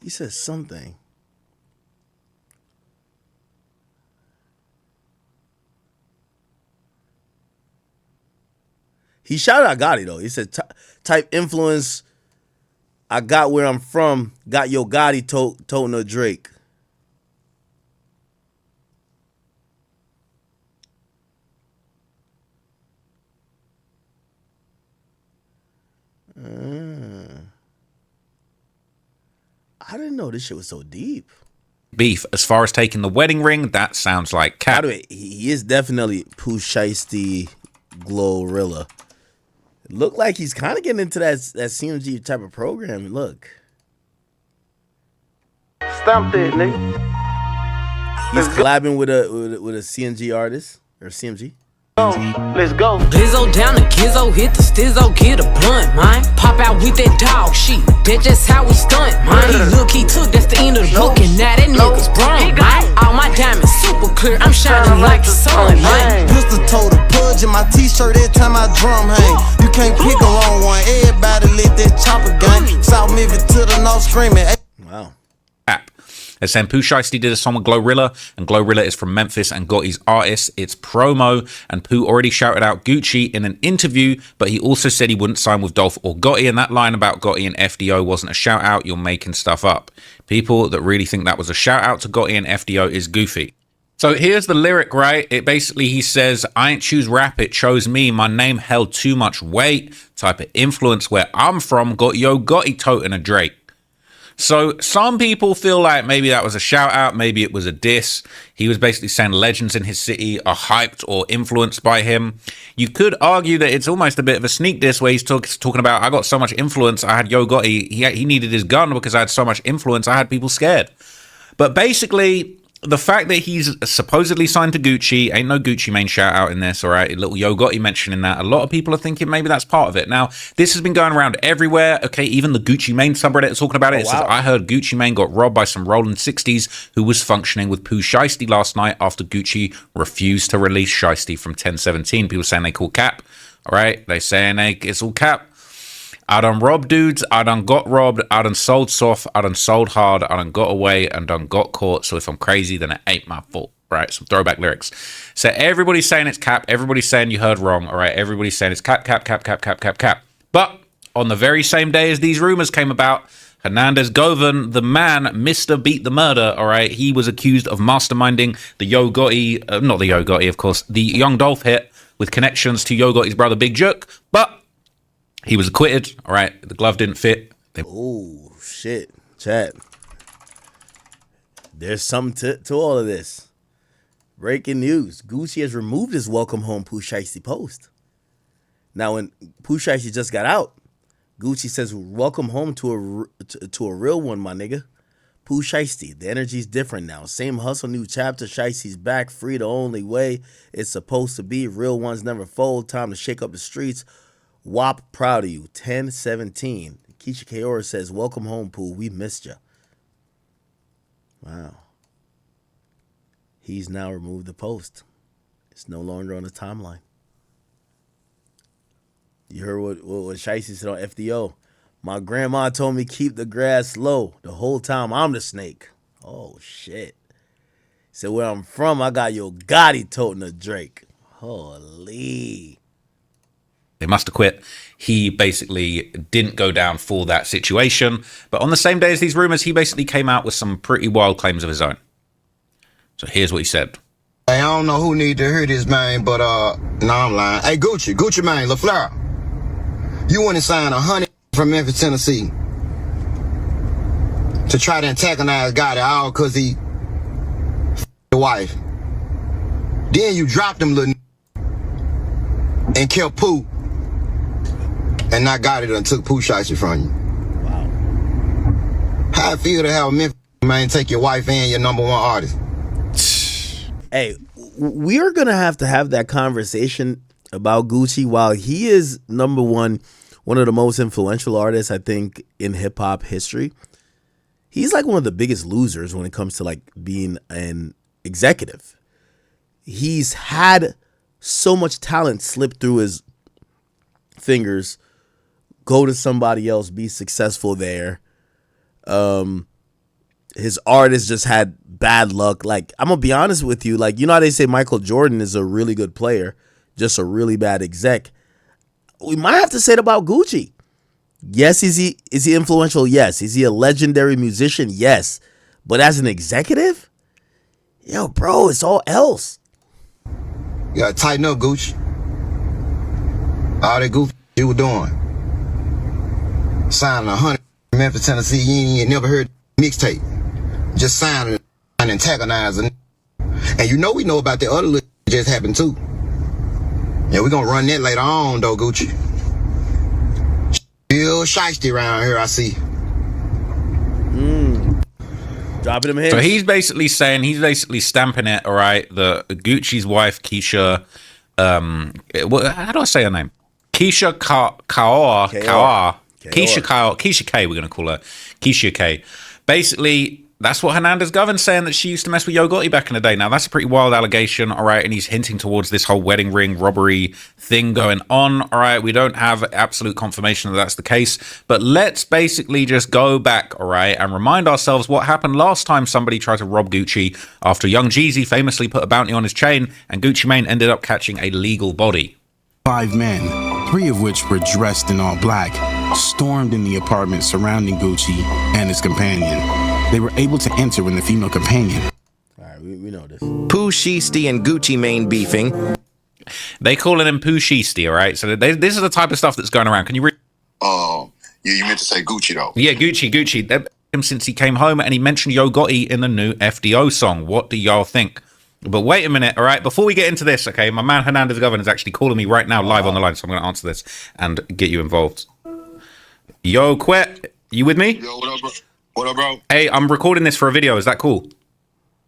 [SPEAKER 1] He says something. He shouted out Gotti though. He said type influence. I got where I'm from. Got Yo Gotti told no Drake. I didn't know this shit was so deep.
[SPEAKER 3] Beef. As far as taking the wedding ring, that sounds like cap.
[SPEAKER 1] By the way, he is definitely Pooh Shiesty Glorilla. It looked like he's kind of getting into that CMG type of program. Look.
[SPEAKER 4] Stumped it, nigga.
[SPEAKER 1] He's collabing with a CNG artist or CMG.
[SPEAKER 4] Let's go.
[SPEAKER 7] Blizzo down to Gizzo, hit the stizzo, get a blunt, man. Pop out with that dog shit, that's just how we stunt, man. He look, he took, that's the end of the book, and now that nigga's brung, man. All my diamonds super clear, I'm shining like the sun, man.
[SPEAKER 22] Pistol toe the pudge in my t-shirt every time I drum hang. You can't pick a wrong one, everybody let that chopper gang. South Memphis to the north screaming.
[SPEAKER 1] Wow.
[SPEAKER 3] They're saying Pooh Shiesty did a song with Glorilla, and Glorilla is from Memphis and Gotti's artist. It's promo, and Pooh already shouted out Gucci in an interview, but he also said he wouldn't sign with Dolph or Gotti, and that line about Gotti and FDO wasn't a shout out. You're making stuff up. People that really think that was a shout out to Gotti and FDO is goofy. So here's the lyric, right? It basically, he says, I ain't choose rap, it chose me. My name held too much weight. Type of influence where I'm from, got Yo Gotti toting a Drake. So some people feel like maybe that was a shout out, maybe it was a diss. He was basically saying legends in his city are hyped or influenced by him. You could argue that it's almost a bit of a sneak diss where he's talking about, I got so much influence, I had Yo Gotti, he needed his gun because I had so much influence, I had people scared. But basically, the fact that he's supposedly signed to Gucci, ain't no Gucci Mane shout out in this, all right? Little Yo Gotti mentioning that. A lot of people are thinking maybe that's part of it. Now, this has been going around everywhere. Okay, even the Gucci Mane subreddit is talking about it. It says, I heard Gucci Mane got robbed by some rolling 60s who was functioning with Pooh Shiesty last night after Gucci refused to release Shiesty from 1017. People saying they call cap, all right? They saying it's all cap. I done robbed dudes, I done got robbed, I done sold soft, I done sold hard, I done got away and done got caught. So if I'm crazy, then it ain't my fault, right? Some throwback lyrics. So everybody's saying it's cap, everybody's saying you heard wrong, all right? Everybody's saying it's cap, cap, cap, cap, cap, cap, cap. But on the very same day as these rumors came about, Hernandez Govan, the man, Mr. Beat the Murder, all right? He was accused of masterminding the Yo Gotti, not the Yo Gotti, of course, the Young Dolph hit with connections to Yo Gotti's brother Big Jerk, but he was acquitted, all right? The glove didn't fit.
[SPEAKER 1] Oh, shit. Chat. There's something to all of this. Breaking news. Gucci has removed his welcome home Pooh Shiesty post. Now, when Pooh Shiesty just got out, Gucci says, welcome home to a real one, my nigga. Pooh Shiesty. The energy's different now. Same hustle, new chapter. Shiesty's back. Free the only way it's supposed to be. Real ones never fold. Time to shake up the streets. WAP, proud of you. 1017. Keisha Kaora says, welcome home, Pooh. We missed you. Wow. He's now removed the post. It's no longer on the timeline. You heard what Shiesty said on FDO. My grandma told me keep the grass low. The whole time I'm the snake. Oh, shit. He said, where I'm from, I got Yo Gotti toting a Drake. Holy.
[SPEAKER 3] They must have quit. He basically didn't go down for that situation. But on the same day as these rumors, he basically came out with some pretty wild claims of his own. So here's what he said.
[SPEAKER 2] Hey, I don't know who need to hear this, man, but no, I'm lying. Hey, Gucci Mane, LaFleur, you went and signed 100 from Memphis, Tennessee to try to antagonize Gotti all because he the wife. Then you dropped him, little and killed Pooh. And not got it and took Pooh Shiesty from you. Wow. How I feel to have a Memphis man take your wife and your #1 artist?
[SPEAKER 1] Hey, we are going to have that conversation about Gucci. While he is #1, one of the most influential artists, I think, in hip-hop history, he's like one of the biggest losers when it comes to like being an executive. He's had so much talent slip through his fingers, go to somebody else, be successful there. His artists just had bad luck. Like, I'm gonna be honest with you, like, you know how they say Michael Jordan is a really good player, just a really bad exec? We might have to say it about Gucci. Yes, is he influential? Yes. Is he a legendary musician? Yes. But as an executive, yo, bro, it's all else.
[SPEAKER 2] You gotta tighten up, Gucci. All that goofy you were doing. Signing 100 Memphis, Tennessee, you ain't never heard mixtape. Just signing and antagonizing. And you know we know about the other little just happened too. Yeah, we're gonna run that later on though, Gucci. Real shiesty around here, I see.
[SPEAKER 1] Dropping him here.
[SPEAKER 3] So he's basically stamping it, all right, the Gucci's wife, Keisha, how do I say her name? Keisha Kaora. Keisha K, we're going to call her. Keisha K. Basically, that's what Hernandez Govan's saying, that she used to mess with Yo Gotti back in the day. Now, that's a pretty wild allegation, all right, and he's hinting towards this whole wedding ring robbery thing going on, all right? We don't have absolute confirmation that that's the case, but let's basically just go back, all right, and remind ourselves what happened last time somebody tried to rob Gucci after Young Jeezy famously put a bounty on his chain, and Gucci Mane ended up catching a legal body.
[SPEAKER 6] 5 men, 3 of which were dressed in all black, stormed in the apartment surrounding Gucci and his companion. They were able to enter when the female companion.
[SPEAKER 1] All right, we know this.
[SPEAKER 9] Pooh Shiesty and Gucci Mane beefing.
[SPEAKER 3] They calling him Pooh Shiesty, all right? So this is the type of stuff that's going around. Can you read?
[SPEAKER 2] You meant to say Gucci though.
[SPEAKER 3] Yeah, Gucci. They've him since he came home, and he mentioned Yo Gotti in the new FDO song. What do y'all think? But wait a minute, all right? Before we get into this, okay, my man Hernandez Govan is actually calling me right now live on the line, so I'm going to answer this and get you involved. Yo, Quet, you with me?
[SPEAKER 2] Yo, what up, bro? What up, bro?
[SPEAKER 3] Hey, I'm recording this for a video. Is that cool?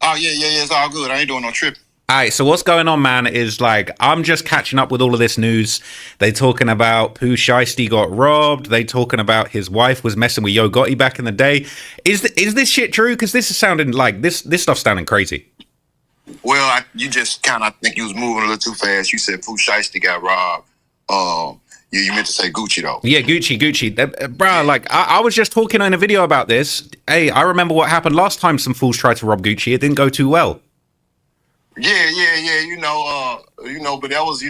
[SPEAKER 2] Oh yeah, it's all good. I ain't doing no tripping.
[SPEAKER 3] All right, so what's going on, man, is like, I'm just catching up with all of this news. They talking about Pooh Shiesty got robbed. They talking about his wife was messing with Yo Gotti back in the day. Is this shit true? Because this is sounding like, this stuff's sounding crazy.
[SPEAKER 2] Well, you just kind of think you was moving a little too fast. You said Pooh Shiesty got robbed. You meant to say Gucci, though.
[SPEAKER 3] Yeah, Gucci. Bro, like, I was just talking in a video about this. Hey, I remember what happened last time some fools tried to rob Gucci. It didn't go too well.
[SPEAKER 2] Yeah. But that was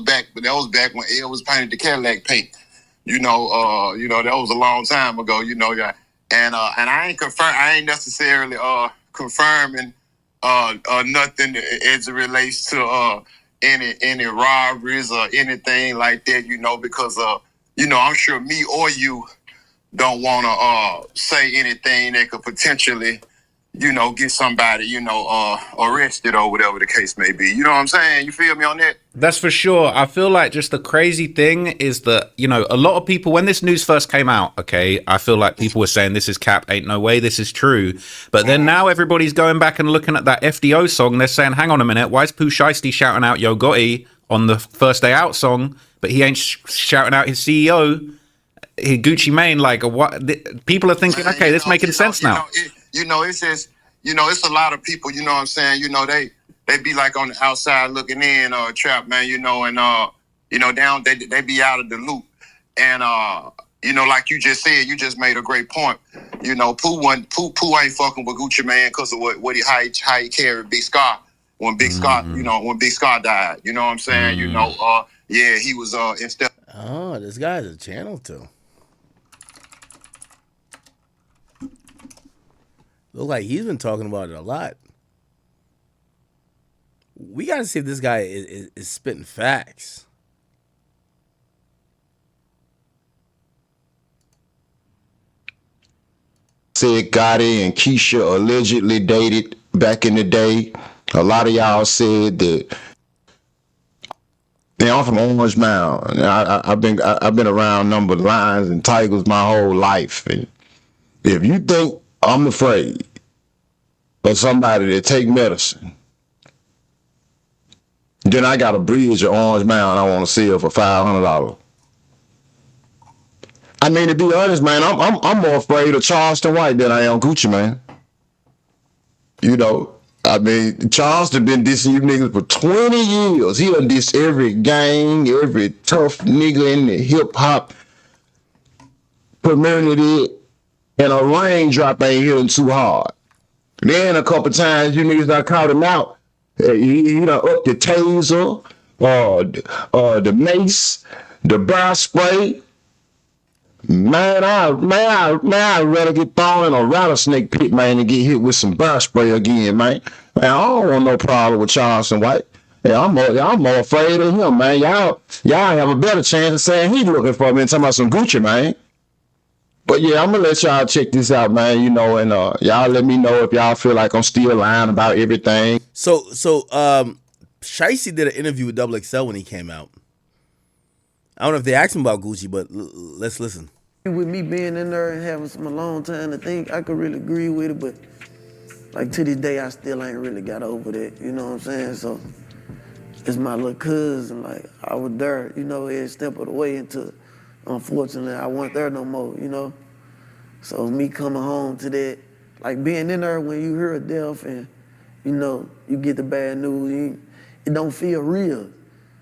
[SPEAKER 2] back when Ed was painted the Cadillac paint. That was a long time ago. Yeah. And I ain't necessarily confirming nothing as it relates to any robberies or anything like that. Because I'm sure me or you don't want to say anything that could potentially get somebody, arrested or whatever the case may be. You know what I'm saying? You feel me on that?
[SPEAKER 3] That's for sure. I feel like just the crazy thing is that, a lot of people, when this news first came out, okay, I feel like people were saying this is cap, ain't no way this is true. But then now everybody's going back and looking at that FDO song. They're saying, hang on a minute, why is Pooh Shiesty shouting out Yo Gotti on the First Day Out song, but he ain't shouting out his CEO, Gucci Mane? Like, what? People are thinking, okay, this making sense now.
[SPEAKER 2] It's just, it's a lot of people, you know what I'm saying? They be like on the outside looking in, trap, man, down, they be out of the loop. And, like you just said, you just made a great point. Pooh ain't fucking with Gucci Mane because of how he carried Big Scar when Big Scar, when Big Scar died. You know what I'm saying? He was, instead.
[SPEAKER 1] Oh, this guy has a channel too. Look like he's been talking about it a lot. We got to see if this guy is spitting facts.
[SPEAKER 2] Said Gotti and Keisha allegedly dated back in the day. A lot of y'all said that. Yeah, I'm from Orange Mound. I've been around number lions and tigers my whole life. And if you think I'm afraid of somebody that take medicine, then I got a bridge at Orange Mound I want to sell for $500. I mean, to be honest, man, I'm more afraid of Charleston White than I am Gucci, man. I mean, Charleston been dissing you niggas for 20 years. He done diss every gang, every tough nigga in the hip hop community, and a raindrop ain't hitting too hard. Then a couple times you niggas done caught him out. He done up the taser, the mace, the bar spray. Man, I'd rather get thrown in a rattlesnake pit, man, and get hit with some bar spray again, man. Man, I don't want no problem with Charleston White. Yeah, I'm more afraid of him, man. Y'all have a better chance of saying he looking for me and talking about some Gucci, man. But yeah, I'm gonna let y'all check this out, man. And y'all let me know if y'all feel like I'm still lying about everything.
[SPEAKER 1] So Shiesty did an interview with Double XL when he came out. I don't know if they asked him about Gucci, but let's listen.
[SPEAKER 8] With me being in there and having some alone time to think, I could really agree with it, but like to this day, I still ain't really got over that. You know what I'm saying? So it's my little cousin. Like I was there, every step of the way until, unfortunately, I wasn't there no more. So me coming home to that, like being in there when you hear a death and you get the bad news, it don't feel real.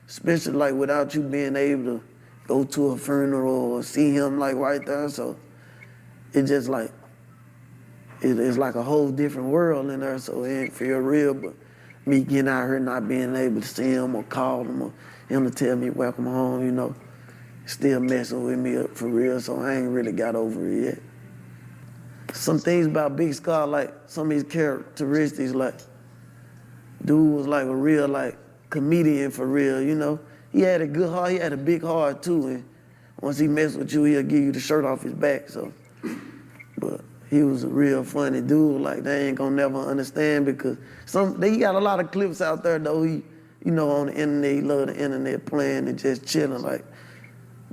[SPEAKER 8] Especially like without you being able to go to a funeral or see him like right there. So it just like, it's like a whole different world in there. So it ain't feel real, but me getting out here not being able to see him or call him or him to tell me welcome home, still messing with me up for real. So I ain't really got over it yet. Some things about Big Scar, like some of his characteristics, like dude was like a real like comedian for real, He had a good heart, he had a big heart too, and once he messed with you, he'll give you the shirt off his back, so. But he was a real funny dude, like they ain't gonna never understand because he got a lot of clips out there though, he, on the internet, he love the internet playing and just chilling, like.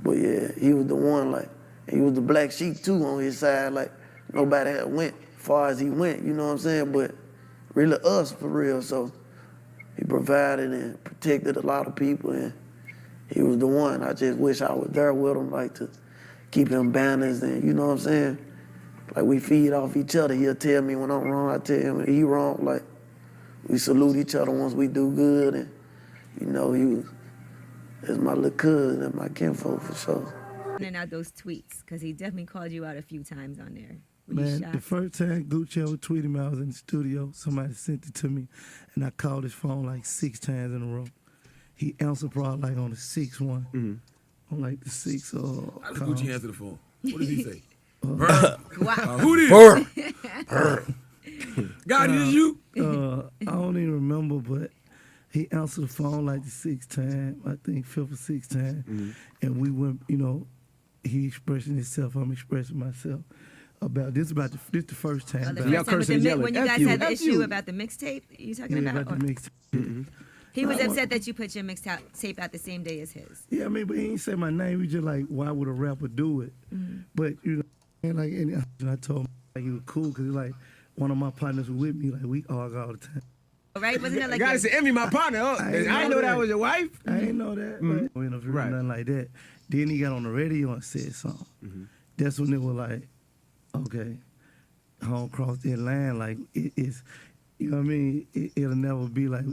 [SPEAKER 8] But yeah, he was the one, like, he was the black sheep too on his side, like nobody had went far as he went, you know what I'm saying? But really us for real. So he provided and protected a lot of people, and he was the one. I just wish I was there with him, like to keep him balanced, and you know what I'm saying? Like we feed off each other. He'll tell me when I'm wrong, I tell him when he wrong. Like we salute each other once we do good, and you know, that's my little cousin and my kinfolk for sure.
[SPEAKER 10] And out those tweets, because he definitely called you out a few times on there.
[SPEAKER 11] Man, the first time Gucci ever tweeted me, I was in the studio. Somebody sent it to me, and I called his phone like 6 times in a row. He answered probably like on the 6th one. On like the 6th.
[SPEAKER 12] How did Gucci answer the phone? What did he say?
[SPEAKER 10] Wow.
[SPEAKER 12] Who did? God, is you?
[SPEAKER 11] I don't even remember, but he answered the phone like the 6th time, I think 5th or 6th time. And we went, you know, he expressing himself, I'm expressing myself. About this the first time.
[SPEAKER 10] When you guys had the issue about the mixtape, you talking about?
[SPEAKER 11] The mixtape.
[SPEAKER 10] He was upset that you put your mixtape out the same day as his.
[SPEAKER 11] Yeah, I mean, but he ain't say my name. He just like, why would a rapper do it? But you know, and I told him like he was cool because like one of my partners was with me. Like we argue all the time.
[SPEAKER 10] Right? Wasn't it like
[SPEAKER 5] guys say, Emmy, my partner. I didn't know that was your wife.
[SPEAKER 11] I didn't know that. But interview nothing like that. Then he got on the radio and said something. That's when it was like, okay, I don't cross that line. Like it's, you know what I mean? It'll never be like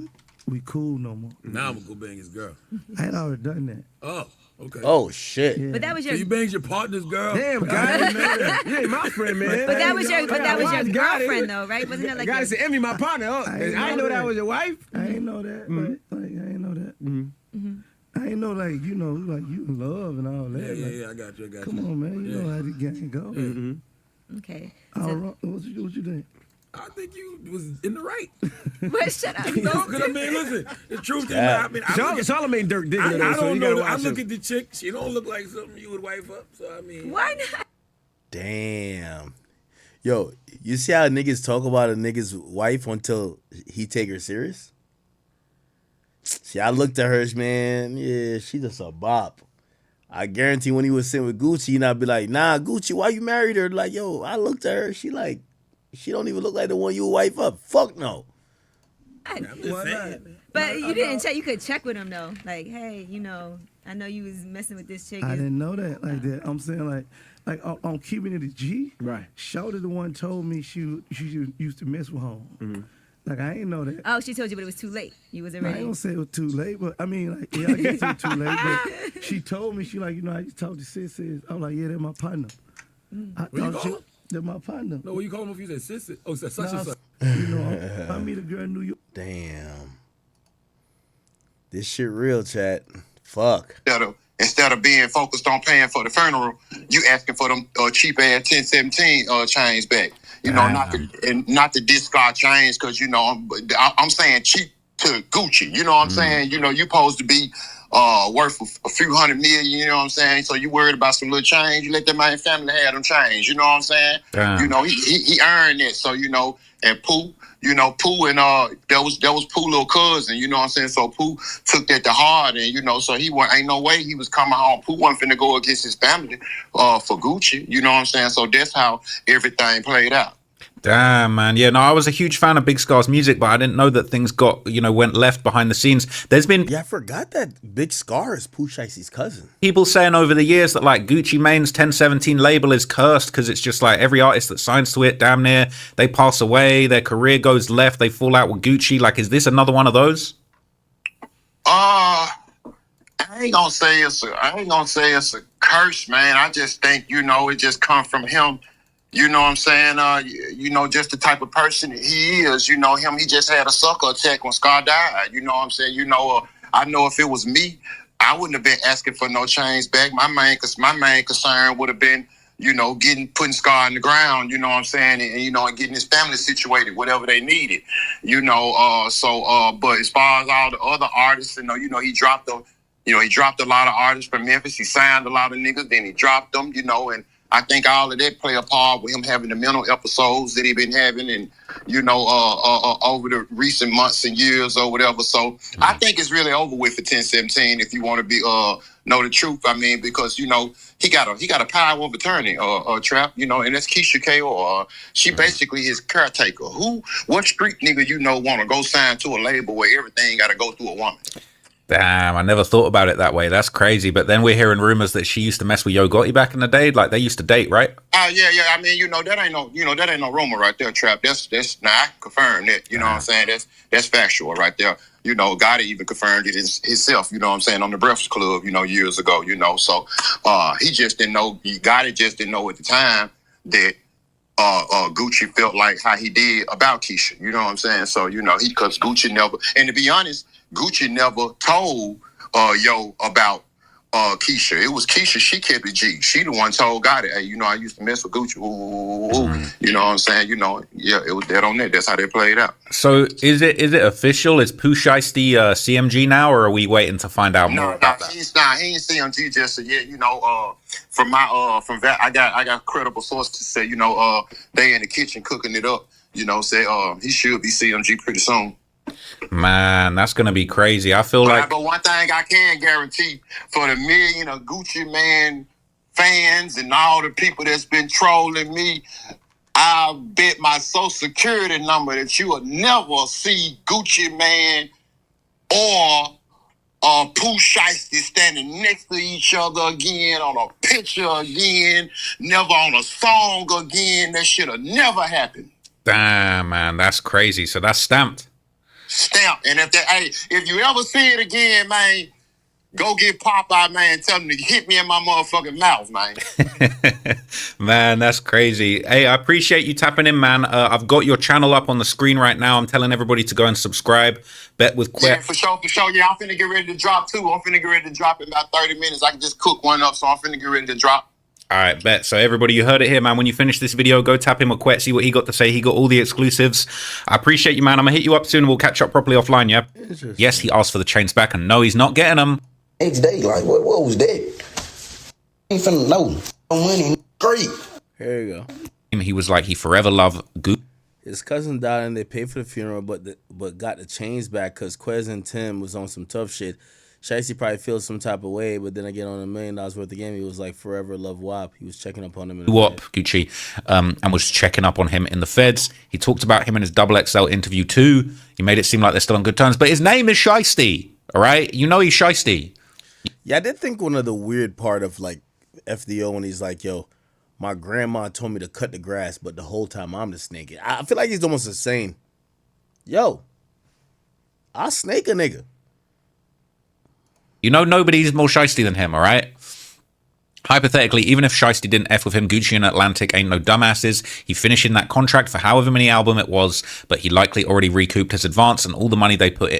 [SPEAKER 11] we cool no more.
[SPEAKER 12] Now I'm gonna go bang his girl.
[SPEAKER 11] I had already done that.
[SPEAKER 12] Oh, okay.
[SPEAKER 1] Oh shit.
[SPEAKER 11] Yeah.
[SPEAKER 10] But that was your.
[SPEAKER 12] So you banged your partner's girl?
[SPEAKER 5] Damn, guy. You ain't my friend, man.
[SPEAKER 10] But that was your girlfriend though, right? Wasn't it like?
[SPEAKER 5] Guy said, Emmy, my partner. I didn't know that was your wife.
[SPEAKER 11] I ain't know that. But like I ain't know that. I ain't know like you know like you in love and all that.
[SPEAKER 12] Yeah, I got you.
[SPEAKER 11] Come on, man. You know how the game go.
[SPEAKER 10] Okay.
[SPEAKER 11] What you think?
[SPEAKER 12] I think you was in the right.
[SPEAKER 10] But shut up.
[SPEAKER 12] No, because I mean, listen, the truth is, I mean,
[SPEAKER 5] Charlamagne Dirk digging
[SPEAKER 12] I don't know. I look at the chick. She don't look like something you would wife up. So I mean,
[SPEAKER 10] why not?
[SPEAKER 1] Damn. Yo, you see how niggas talk about a nigga's wife until he take her serious? See, I looked at her, man. Yeah, she just a bop. I guarantee when he was sitting with Gucci, he not be like, nah, Gucci, why you married her? Like, yo, I looked at her. She don't even look like the one you wife up. Fuck no.
[SPEAKER 10] I'm just saying. But you didn't check. You could check with him though. Like, hey, you know, I know you was messing with this chick.
[SPEAKER 11] I didn't know that like that. I'm saying like on keeping it a G.
[SPEAKER 5] Right.
[SPEAKER 11] Shawty the one told me she used to mess with home. Like I ain't know that.
[SPEAKER 10] Oh, she told you, but it was too late. You was already.
[SPEAKER 11] I don't say it was too late, but I mean, like, yeah, I guess it was too late. But she told me, she like, you know, I used to talk to sis. I was like, yeah, they're my partner. I thought they're my partner.
[SPEAKER 12] No, what you call them if you say sis? Oh, such and such.
[SPEAKER 11] You know, I meet a girl in New York.
[SPEAKER 1] Damn. This shit real, chat. Fuck.
[SPEAKER 2] Instead of being focused on paying for the funeral, you asking for them cheap ass 1017 chains back. You know, not the discard chains, because you know I'm saying cheap to Gucci. You know what I'm saying? You know, you supposed to be worth a few $100 million. You know what I'm saying? So you worried about some little change? You let that man family have them change. You know what I'm saying? You know, he earned it. So you know, and Pooh. You know, Pooh and that was Pooh little cousin, you know what I'm saying? So Pooh took that to heart, and you know, so ain't no way he was coming home. Pooh wasn't finna go against his family for Gucci, you know what I'm saying? So that's how everything played out.
[SPEAKER 3] Damn, man. Yeah, no, I was a huge fan of Big Scar's music, but I didn't know that things went left behind the scenes. There's been...
[SPEAKER 1] Yeah, I forgot that Big Scar is Pooh Shiesty's cousin.
[SPEAKER 3] People saying over the years that, like, Gucci Mane's 1017 label is cursed because it's just, like, every artist that signs to it, damn near, they pass away, their career goes left, they fall out with Gucci. Like, is this another one of those?
[SPEAKER 2] I ain't gonna say it's a curse, man. I just think, you know, it just come from him. You know what I'm saying? You know, just the type of person he is. You know him. He just had a sucker attack when Scar died. You know what I'm saying? You know, I know if it was me, I wouldn't have been asking for no change back. My main concern would have been, you know, putting Scar in the ground. You know what I'm saying? And you know, and getting his family situated, whatever they needed. You know, but as far as all the other artists, you know, he dropped a lot of artists from Memphis. He signed a lot of niggas, then he dropped them. You know, and I think all of that play a part with him having the mental episodes that he been having, and over the recent months and years or whatever. So I think it's really over with for 1017. If you want to be know the truth, I mean, because he got a power of attorney, Trap, and that's Keisha K.O. She basically his caretaker. What street nigga want to go sign to a label where everything got to go through a woman?
[SPEAKER 3] Damn, I never thought about it that way. That's crazy. But then we're hearing rumors that she used to mess with Yo Gotti back in the day. Like they used to date, right?
[SPEAKER 2] Yeah. I mean, that ain't no rumor right there, Trap. That's I can confirm that. You know what I'm saying? That's factual right there. Gotti even confirmed it himself. You know what I'm saying, on the Breakfast Club. Years ago. So he just didn't know. Gotti just didn't know at the time that Gucci felt like how he did about Keisha. You know what I'm saying? So because Gucci never, and to be honest, Gucci never told Yo about Keisha. It was Keisha. She kept it G. She the one told Gotti, hey, I used to mess with Gucci. You know what I'm saying? Yeah, it was dead on that. That's how they played out.
[SPEAKER 3] So is it official? Is Pooh Shiesty CMG now, or are we waiting to find out more about that?
[SPEAKER 2] He ain't CMG just yet. From that, I got credible sources to say, they in the kitchen cooking it up. Say he should be CMG pretty soon.
[SPEAKER 3] Man, that's gonna be crazy. I feel like.
[SPEAKER 2] But one thing I can guarantee for the million of Gucci Man fans and all the people that's been trolling me, I bet my social security number that you will never see Gucci Man or Pooh Shiesty standing next to each other again, on a picture again, never on a song again. That shit'll never happen.
[SPEAKER 3] Damn, man, that's crazy. So that's stamped.
[SPEAKER 2] Stamped. And if you ever see it again, man, go get Popeye, man, tell him to hit me in my motherfucking mouth, man.
[SPEAKER 3] Man, that's crazy. Hey, I appreciate you tapping in, man. I've got your channel up on the screen right now. I'm telling everybody to go and subscribe. Bet with Quet.
[SPEAKER 2] Yeah, for sure. Yeah, I'm finna get ready to drop too. I'm finna get ready to drop in about 30 minutes. I can just cook one up, so I'm finna get ready to drop.
[SPEAKER 3] All right, bet. So everybody, you heard it here, man. When you finish this video, go tap him with Quet, see what he got to say. He got all the exclusives. I appreciate you, man. I'm going to hit you up soon. We'll catch up properly offline, yeah? Yes, he asked for the chains back, and no, he's not getting them.
[SPEAKER 13] Next day, like, what was that? Ain't finna know. No money, great.
[SPEAKER 1] Here you go.
[SPEAKER 3] He was like, he forever loved Gucci.
[SPEAKER 1] His cousin died and they paid for the funeral, but got the chains back because Quez and Tim was on some tough shit. Shiesty probably feels some type of way, but then again, on $1 million worth of game, he was like forever love WAP. He was checking up on him in the
[SPEAKER 3] WAP, Gucci, and was checking up on him in the feds. He talked about him in his XXL interview too. He made it seem like they're still on good terms, but his name is Shiesty, all right? You know he's Shiesty.
[SPEAKER 1] Yeah, I did think one of the weird part of like FDO when he's like, yo, my grandma told me to cut the grass, but the whole time I'm the snake. I feel like he's almost saying, yo, I'll snake a nigga.
[SPEAKER 3] You know nobody's more Shiesty than him, all right? Hypothetically, even if Shiesty didn't F with him, Gucci and Atlantic ain't no dumbasses. He finished in that contract for however many album it was, but he likely already recouped his advance and all the money they put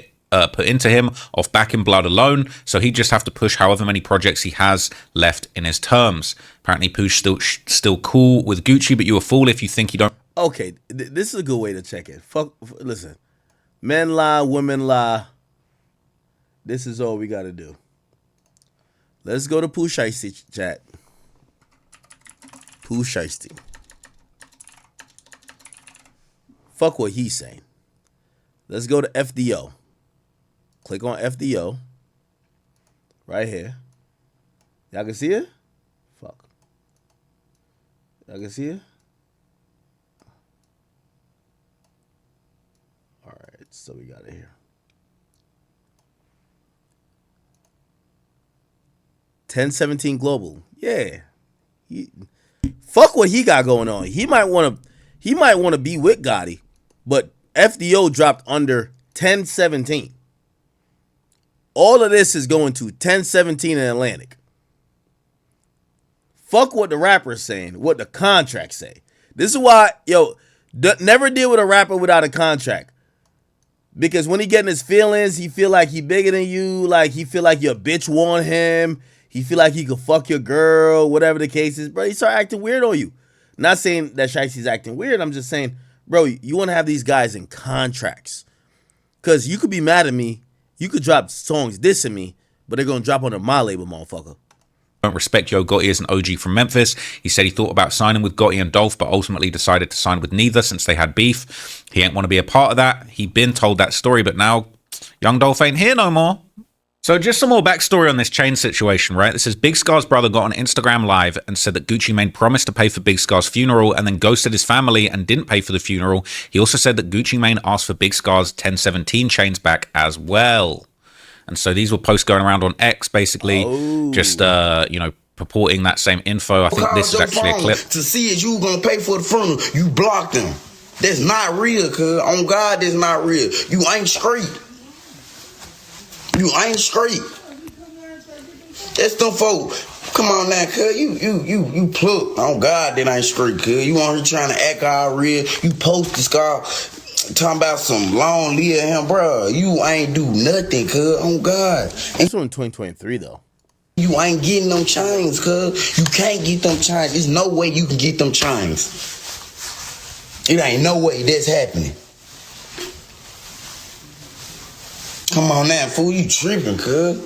[SPEAKER 3] into him off Back in Blood alone, so he'd just have to push however many projects he has left in his terms. Apparently, Pooh's still cool with Gucci, but you're a fool if you think he don't...
[SPEAKER 1] Okay, this is a good way to check it. Listen, men lie, women lie. This is all we got to do. Let's go to Pooh Shiesty chat. Pooh Shiesty. Fuck what he's saying. Let's go to FDO. Click on FDO. Right here. Y'all can see it? Fuck. Y'all can see it? Alright, so we got it here. 1017 Global. Yeah. Fuck what he got going on. He might want to be with Gotti, but FDO dropped under 1017. All of this is going to 1017 in Atlantic. Fuck what the rapper's saying, what the contracts say. This is why, never deal with a rapper without a contract. Because when he getting his feelings, he feel like he bigger than you, like he feel like your bitch want him. He feel like he could fuck your girl, whatever the case is, bro. He start acting weird on you. Not saying that Shiesty's acting weird. I'm just saying, bro, you want to have these guys in contracts. Because you could be mad at me. You could drop songs dissing me, but they're going to drop under my label, motherfucker.
[SPEAKER 3] don't respect Yo Gotti as an OG from Memphis. He said he thought about signing with Gotti and Dolph, but ultimately decided to sign with neither since they had beef. He ain't want to be a part of that. He been told that story, but now young Dolph ain't here no more. So just some more backstory on this chain situation, right? This is Big Scar's brother got on Instagram Live and said that Gucci Mane promised to pay for Big Scar's funeral and then ghosted his family and didn't pay for the funeral. He also said that Gucci Mane asked for Big Scar's 1017 chains back as well. And so these were posts going around on X, basically, just, you know, purporting that same info. I think this is actually a clip.
[SPEAKER 13] To see if you gonna pay for the funeral, you blocked them. That's not real, cuz. On God, that's not real. You ain't straight. You ain't straight. That's them folk. Come on now, cuz. You plucked. On God, that ain't straight, cuz. You on here trying to act all real. You post this guy talking about some long live him, bro. You ain't do nothing, cuz. On God.
[SPEAKER 1] This one in 2023, though.
[SPEAKER 13] You ain't getting them chains, cuz. You can't get them chains. There's no way you can get them chains. It ain't no way that's happening. Come on now, fool, you tripping, cuz.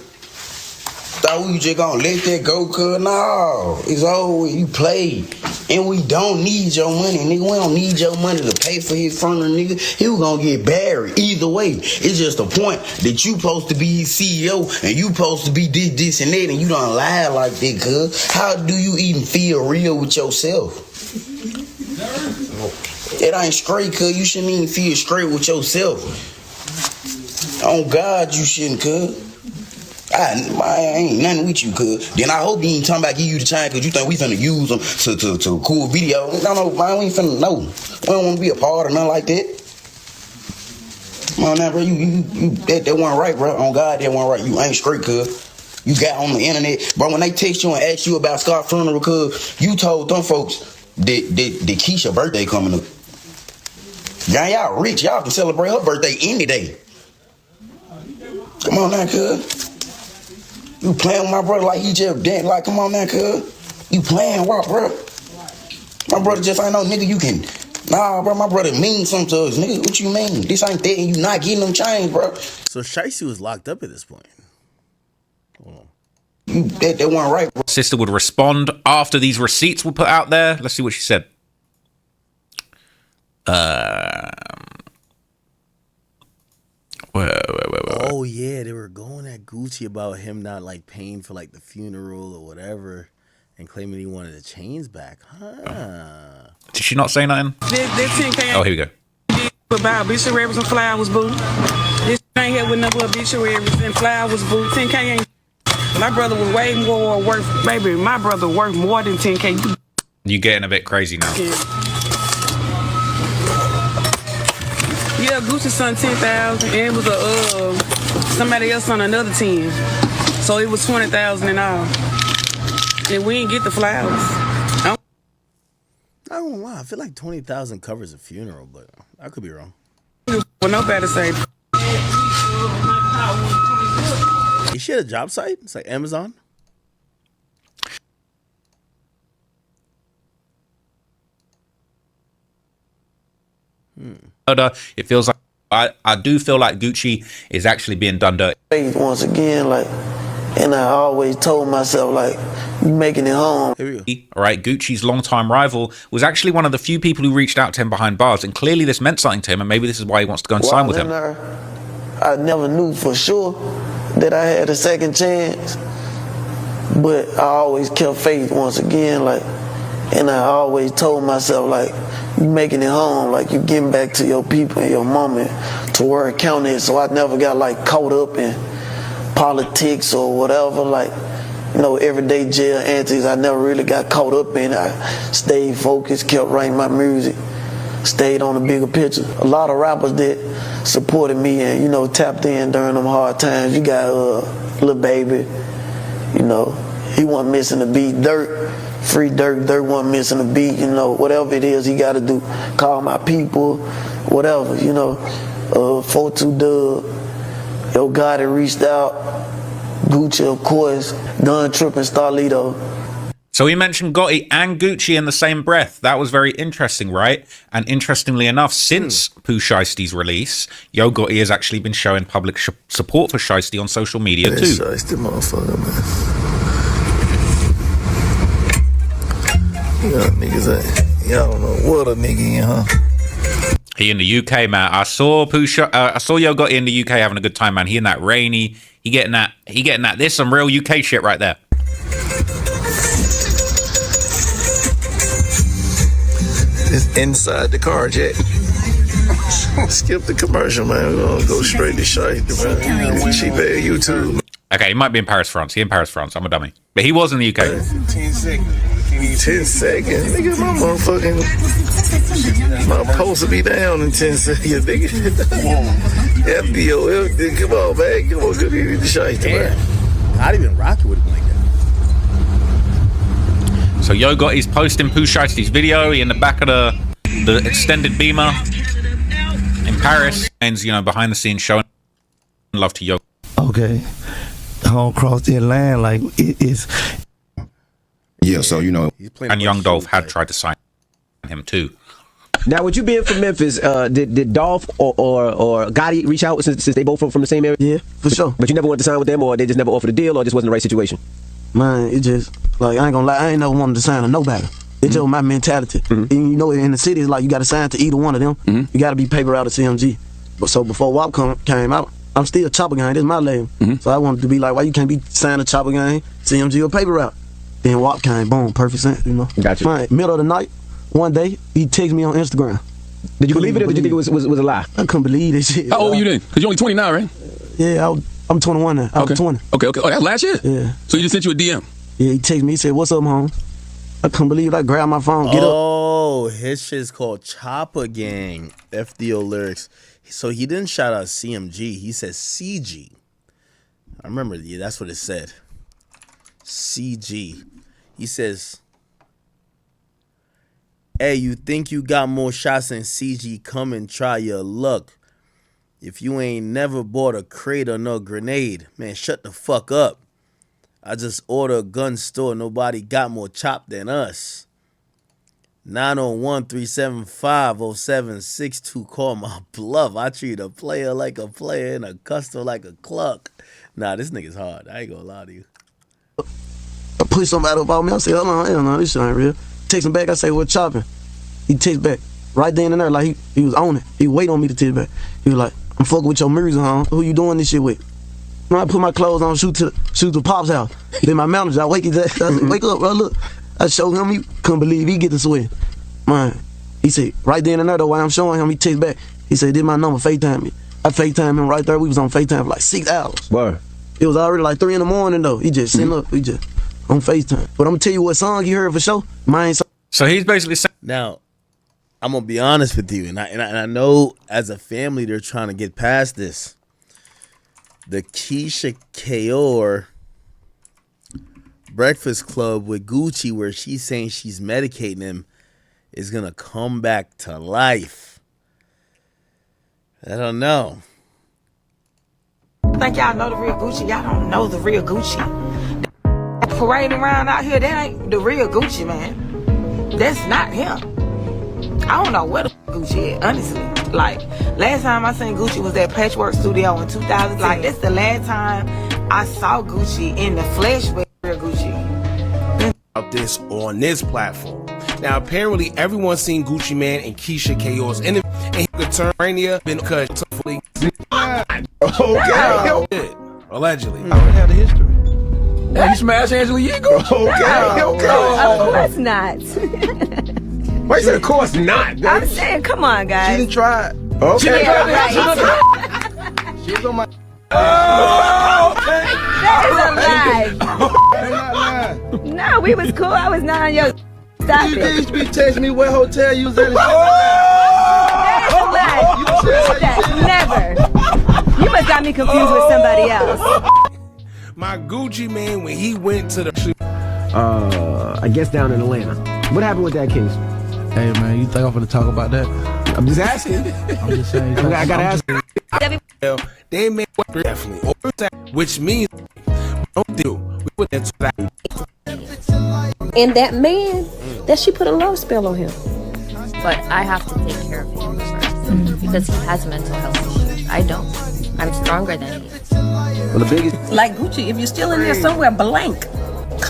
[SPEAKER 13] Thought we just gonna let that go, cuz. No, it's over. You played. And we don't need your money, nigga. We don't need your money to pay for his funeral, nigga. He was gonna get buried. Either way, it's just a point that you supposed to be his CEO and you supposed to be this, and that, and you don't lie like that, cuz. How do you even feel real with yourself? It ain't straight, cuz. You shouldn't even feel straight with yourself. On God, you shouldn't, cuz. I ain't nothing with you, cuz. Then I hope you ain't talking about give you the chain because you think we finna use them to cool video. No, man, we ain't finna know. We don't want to be a part of nothing like that. Come on now, bro. That wasn't right, bro. On God, that wasn't right. You ain't straight, cuz. You got on the internet. Bro, when they text you and ask you about Scar's funeral, cuz, you told them folks that Keisha's birthday coming up. Y'all rich. Y'all can celebrate her birthday any day. Come on now, cuz. You playing with my brother like he just dead. Like, come on now, cuz. You playing what, bro? My brother just ain't no nigga you can. Nah, bro, my brother mean something to us, nigga. What you mean? This ain't that and you not getting them chains, bro.
[SPEAKER 1] So Shiesty was locked up at this point.
[SPEAKER 13] That wasn't right, bro.
[SPEAKER 3] Sister would respond after these receipts were put out there. Let's see what she said. Wait.
[SPEAKER 1] Oh yeah, they were going at Gucci about him not like paying for like the funeral or whatever, and claiming he wanted the chains back. Huh?
[SPEAKER 3] Did she not say nothing? Oh, here we go.
[SPEAKER 14] About obituaries and flowers, boo. This ain't here with no obituaries and flowers, boo. 10K ain't. My brother was way more worth. Baby, my brother worth more than 10K.
[SPEAKER 3] You getting a bit crazy now.
[SPEAKER 14] Yeah, Gucci's son 10,000, and it was somebody else on another 10. So it was 20,000 in all. And we didn't get the flowers.
[SPEAKER 1] I don't know. I feel like 20,000 covers a funeral, but I could be wrong.
[SPEAKER 14] Well, nobody say.
[SPEAKER 1] Is she at a job site? It's like Amazon.
[SPEAKER 3] It feels like I do feel like Gucci is actually being done dirty.
[SPEAKER 8] Once again, like, and I always told myself, like, you making it home.
[SPEAKER 3] All right, Gucci's longtime rival was actually one of the few people who reached out to him behind bars, and clearly this meant something to him, and maybe this is why he wants to go and sign with him.
[SPEAKER 8] I never knew for sure that I had a second chance, but I always kept faith once again, like, and I always told myself, like, you making it home, like you getting back to your people and your mama to where it counted. So I never got like caught up in politics or whatever, like, you know, everyday jail antics. I never really got caught up in it. I stayed focused, kept writing my music, stayed on the bigger picture. A lot of rappers that supported me and, you know, tapped in during them hard times. You got Lil Baby, you know, he wasn't missing a beat. Free Dirt wasn't missing a beat, you know, whatever it is he got to do. Call my people, whatever, you know. 42 Dub, Yo Gotti reached out. Gucci, of course. Gun Trippin' Starlito.
[SPEAKER 3] So he mentioned Gotti and Gucci in the same breath. That was very interesting, right? And interestingly enough, since Pooh Shiesty's release, Yo Gotti has actually been showing public support for Shiesty on social media too.
[SPEAKER 15] Shiesty motherfucker, man. Yeah, niggas, y'all don't know what a nigga in, huh?
[SPEAKER 3] He in the UK, man. I saw Yo Gotti in the UK having a good time, man. He in that rainy. He getting that. There's some real UK shit right there.
[SPEAKER 15] It's inside the car, Jack. Skip the commercial, man. We're gonna go straight to shite, man. Cheap ass YouTube.
[SPEAKER 3] Okay, he might be in Paris, France. He in Paris, France. I'm a dummy. But he was in the UK.
[SPEAKER 15] 10 seconds. 10 seconds. Nigga, my motherfucking... My post will be down in 10 seconds, nigga. FDO, come on, man. Come on, go get the shite, man.
[SPEAKER 1] Not even Rocky would have been like that.
[SPEAKER 3] So Yo Gotti's posting Pooh Shiesty's video. He in the back of the extended Beamer in Paris. And, you know, behind the scenes showing love to Yo.
[SPEAKER 11] Okay. Home cross that line, like, it's...
[SPEAKER 2] Yeah, so, you know...
[SPEAKER 3] And Young Dolph had tried to sign him, too.
[SPEAKER 16] Now, with you being from Memphis, did Dolph or Gotti reach out since they both from the same area?
[SPEAKER 8] Yeah, for sure.
[SPEAKER 16] But you never wanted to sign with them, or they just never offered a deal, or just wasn't the right situation?
[SPEAKER 8] Man, it just, like, I ain't gonna lie, I ain't never wanted to sign to nobody. It's just my mentality. And you know, in the city, it's like you gotta sign to either one of them. You gotta be paper out of CMG. But so before WAP came out, I'm still Chopper Gang, this is my label. So I wanted to be like, why you can't be signed to Chopper Gang, CMG, or paper route? Then WAP came, boom, perfect sense, you know.
[SPEAKER 16] Gotcha.
[SPEAKER 8] Man, middle of the night, one day, he texted me on Instagram.
[SPEAKER 16] Did you believe it, or did you think it was a lie?
[SPEAKER 8] I couldn't believe this shit.
[SPEAKER 17] How old are you then? Because you're only 20 now, right?
[SPEAKER 8] Yeah, I'm 21 now. I was 20.
[SPEAKER 17] Okay. Oh, that's last year?
[SPEAKER 8] Yeah.
[SPEAKER 17] So he just sent you a DM?
[SPEAKER 8] Yeah, he texted me, he said, what's up, home? I couldn't believe it. I grabbed my phone, get up.
[SPEAKER 1] Oh, his shit's called Chopper Gang, FDO lyrics. So he didn't shout out CMG, he said CG. I remember, yeah, that's what it said. CG. He says, hey, you think you got more shots than CG? Come and try your luck. If you ain't never bought a crate or no grenade, man, shut the fuck up. I just ordered a gun store. Nobody got more chop than us. 901-375-0762. Call my bluff. I treat a player like a player and a customer like a cluck. Nah, this nigga's hard. I ain't gonna lie to you.
[SPEAKER 8] I push somebody up on me. I say, hold on, hell no, this shit ain't real. Text him back. I say, what chopping? He text back. Right then and there, like he was on it. He wait on me to text back. He was like, I'm fucking with your music, huh? Who you doing this shit with? When I put my clothes on, shoot to Pop's house. Then my manager, I wake his ass. I said, wake up, bro, look. I showed him, he couldn't believe he get the sweat. Man, he said, right then and there though, while I'm showing him, he text back. He said, this my number, FaceTime me. I FaceTime him right there. We was on FaceTime for like 6 hours.
[SPEAKER 16] Word.
[SPEAKER 8] It was already like 3 in the morning though. He just sitting up, he just on FaceTime. But I'm gonna tell you what song he heard for sure. Mine.
[SPEAKER 3] So he's basically saying,
[SPEAKER 1] now, I'm gonna be honest with you, and I know as a family they're trying to get past this. The Keisha Kaur Breakfast Club with Gucci, where she's saying she's medicating him, is gonna come back to life. I don't know.
[SPEAKER 23] Think y'all know the real Gucci? Y'all don't know the real Gucci. Parading around out here, that ain't the real Gucci, man. That's not him. I don't know where the Gucci is, honestly. Like, last time I seen Gucci was at Patchwork Studio in 2000. Like, that's the last time I saw Gucci in the flesh with real Gucci.
[SPEAKER 25] About this on this platform. Now, apparently, everyone's seen Gucci Mane and Keisha Kaur's interview, and he could turn Rania been cut. Okay. Allegedly.
[SPEAKER 11] I don't have the history.
[SPEAKER 12] Hey, you smash Angela Yee? Go.
[SPEAKER 10] Of course not.
[SPEAKER 12] Why you said of course not?
[SPEAKER 10] I'm saying, come on, guys.
[SPEAKER 11] She didn't try.
[SPEAKER 12] Okay.
[SPEAKER 10] Yeah, right.
[SPEAKER 11] She was on my...
[SPEAKER 10] That is a lie. No, we was cool. I was not on your... Stop
[SPEAKER 11] you
[SPEAKER 10] it.
[SPEAKER 11] used to be texting me what hotel you was at.
[SPEAKER 10] That is a lie. Never. You must got me confused with somebody else.
[SPEAKER 25] My Gucci man, when he went to the shoot.
[SPEAKER 16] I guess down in Atlanta. What happened with that case?
[SPEAKER 11] Hey man, you think I'm gonna talk about that?
[SPEAKER 16] I'm just asking.
[SPEAKER 11] I'm just saying.
[SPEAKER 16] I gotta ask.
[SPEAKER 25] They made definitely, which means don't do. We put that to that.
[SPEAKER 26] And that man, that she put a love spell on him.
[SPEAKER 27] But I have to take care of him first because he has mental health issues. I don't. I'm stronger than he is.
[SPEAKER 16] Well, the biggest.
[SPEAKER 23] Like Gucci, if you're still in there somewhere blank,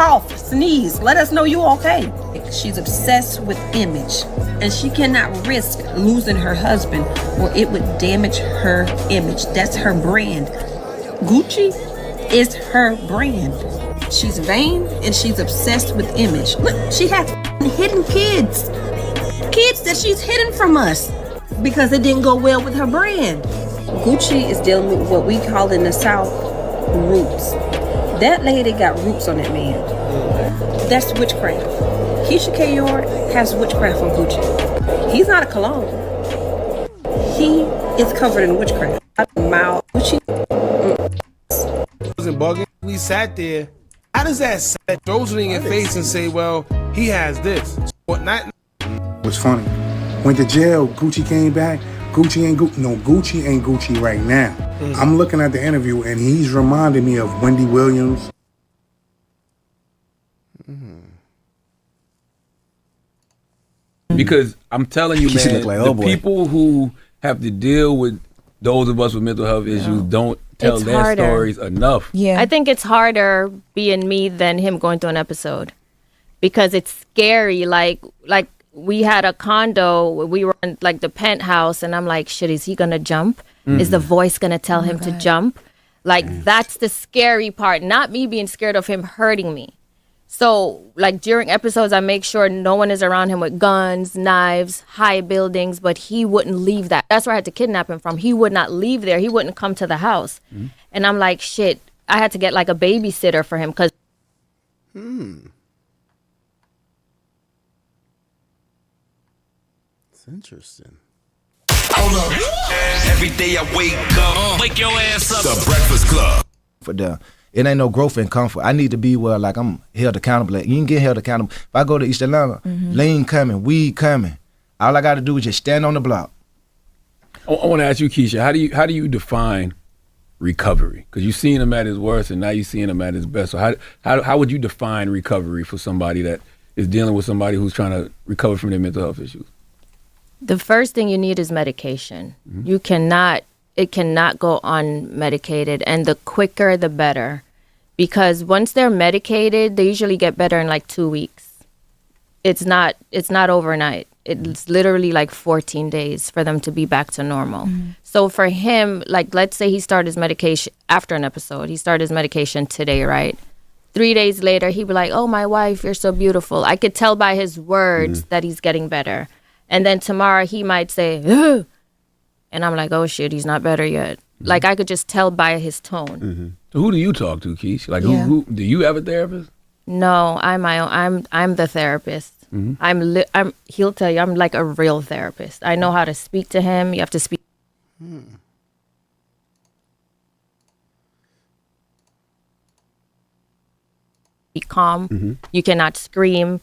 [SPEAKER 26] cough, sneeze. Let us know you okay. She's obsessed with image, and she cannot risk losing her husband or it would damage her image. That's her brand. Gucci is her brand. She's vain and she's obsessed with image. Look, she has hidden kids. Kids that she's hidden from us because it didn't go well with her brand. Gucci is dealing with what we call in the South roots. That lady got roots on that man. That's witchcraft. Keisha Kayor has witchcraft on Gucci. He's not a cologne. He is covered in witchcraft. Mouth Gucci.
[SPEAKER 25] Wasn't bugging. We sat there. How does that set throws it in your face and say, well, he has this? What not?
[SPEAKER 4] Was funny. Went to jail, Gucci came back. Gucci ain't Gucci right now. I'm looking at the interview and he's reminding me of Wendy Williams.
[SPEAKER 17] Because I'm telling you,
[SPEAKER 4] She
[SPEAKER 17] man,
[SPEAKER 4] look like,
[SPEAKER 17] the
[SPEAKER 4] oh boy.
[SPEAKER 17] people who have to deal with those of us with mental health issues don't tell
[SPEAKER 27] It's
[SPEAKER 17] their
[SPEAKER 27] harder.
[SPEAKER 17] stories enough.
[SPEAKER 27] I think it's harder being me than him going through an episode because it's scary. Like we had a condo, we were in like the penthouse, and I'm like, shit, is he gonna jump? Is the voice gonna tell him to jump? Like that's the scary part, not me being scared of him hurting me. So like during episodes, I make sure no one is around him with guns, knives, high buildings, but he wouldn't leave that. That's where I had to kidnap him from. He would not leave there. He wouldn't come to the house. And I'm like, shit, I had to get like a babysitter for him because
[SPEAKER 1] It's interesting.
[SPEAKER 7] Every day I wake up, wake your ass up.
[SPEAKER 5] The Breakfast Club. For them. It ain't no growth and comfort. I need to be where like I'm held accountable. You can get held accountable. If I go to East Atlanta, lean coming, weed coming. All I got to do is just stand on the block.
[SPEAKER 17] I want to ask you, Keisha, how do you define recovery? Because you've seen him at his worst, and now you're seeing him at his best. So how would you define recovery for somebody that is dealing with somebody who's trying to recover from their mental health issues?
[SPEAKER 27] the first thing you need is medication. It cannot go unmedicated, and the quicker the better, because once they're medicated, they usually get better in like 2 weeks. It's not overnight. It's literally like 14 days for them to be back to normal. So for him, like, let's say he started his medication after an episode. He started his medication today, right? 3 days later, he'd be like, "Oh, my wife, you're so beautiful." I could tell by his words that he's getting better. And then tomorrow he might say, "Ugh." And I'm like, "Oh shit, he's not better yet." Like, I could just tell by his tone.
[SPEAKER 17] So who do you talk to, Keish? Like, who do you have a therapist?
[SPEAKER 27] No, I'm my own. I'm the therapist. He'll tell you I'm like a real therapist. I know how to speak to him. You have to speak. Be calm. You cannot scream.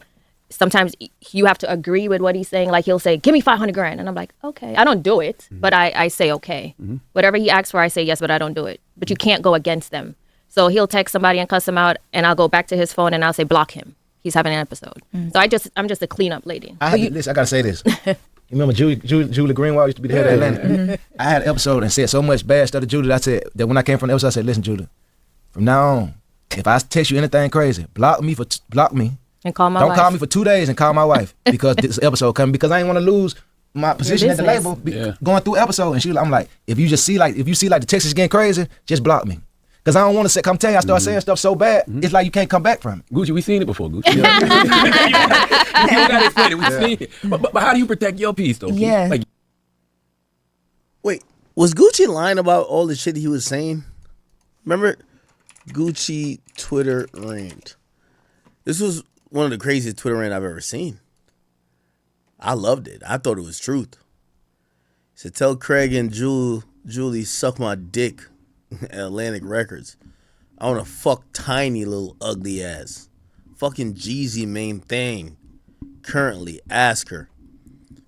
[SPEAKER 27] Sometimes you have to agree with what he's saying. Like, he'll say, "Give me 500 grand," and I'm like, "Okay." I don't do it, but I say okay. Whatever he asks for, I say yes, but I don't do it. But you can't go against them. So he'll text somebody and cuss him out, and I'll go back to his phone and I'll say, "Block him. He's having an episode." So I'm just a cleanup lady.
[SPEAKER 5] I gotta say this. You remember Julie Greenwald used to be the head of Atlanta? I had an episode and said so much bad stuff to Julie. I said that when I came from the episode, I said, "Listen, Julie, from now on, if I text you anything crazy, block me
[SPEAKER 27] and call my
[SPEAKER 5] Don't
[SPEAKER 27] wife.
[SPEAKER 5] call me for 2 days and call my wife because this episode coming, because I ain't want to lose my position at the label going through episode." And I'm like, if you see like the text is getting crazy, just block me. Because I don't want to say, come tell you, I start saying stuff so bad, it's like you can't come back from it.
[SPEAKER 17] Gucci, we seen it before, Gucci. You gotta explain it. We seen it. But how do you protect your peace, though?
[SPEAKER 26] Yeah.
[SPEAKER 17] Like,
[SPEAKER 1] Wait, was Gucci lying about all the shit he was saying? Remember Gucci Twitter rant? This was one of the craziest Twitter rant I've ever seen. I loved it. I thought it was truth. He said, "Tell Craig and Julie suck my dick at Atlantic Records. I want to fuck tiny little ugly ass. Fucking Jeezy main thing. Currently, ask her.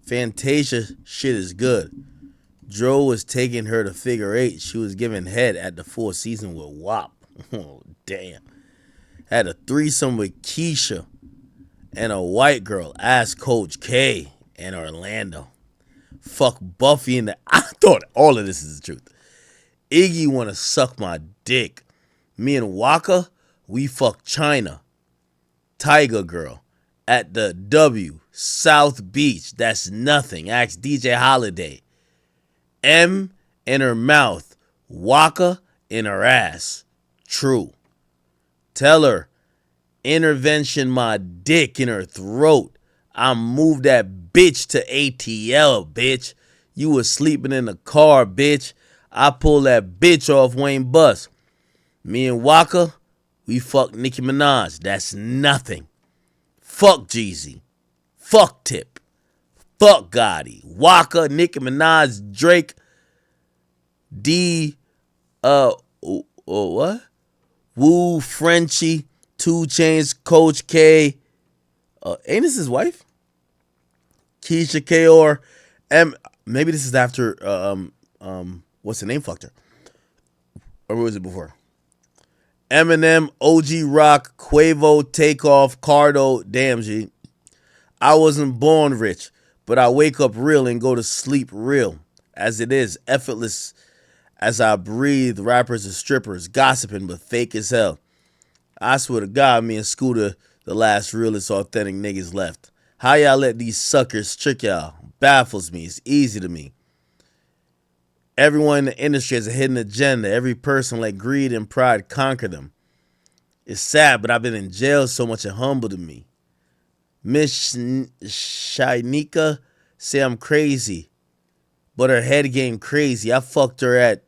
[SPEAKER 1] Fantasia shit is good. Dro was taking her to Figure 8. She was giving head at the Four Seasons with WAP. Oh, damn. Had a threesome with Keisha and a white girl. Ask Coach K and Orlando. Fuck Buffy in the..." I thought all of this is the truth. "Iggy want to suck my dick. Me and Waka, we fuck China. Tiger Girl at the W South Beach. That's nothing. Ask DJ Holiday. M in her mouth. Waka in her ass. True. Tell her. Intervention my dick in her throat. I moved that bitch to ATL, bitch. You was sleeping in the car, bitch. I pulled that bitch off Wayne Bus. Me and Waka, we fucked Nicki Minaj. That's nothing. Fuck Jeezy. Fuck Tip. Fuck Gotti. Waka, Nicki Minaj, Drake, what? Woo, Frenchie, 2 Chainz, Coach K. Ain't this his wife? Keisha Kaor. Maybe this is after what's the name? Fucked her. Or what was it before? Eminem, OG Rock, Quavo, Takeoff, Cardo. Damn, G. I wasn't born rich, but I wake up real and go to sleep real. As it is, effortless as I breathe, rappers and strippers, gossiping but fake as hell. I swear to God, me and Scooter, the last realest authentic niggas left. How y'all let these suckers trick y'all? Baffles me. It's easy to me. Everyone in the industry has a hidden agenda. Every person let greed and pride conquer them. It's sad, but I've been in jail so much it humbled me. Miss Shinika say I'm crazy, but her head game crazy. I fucked her at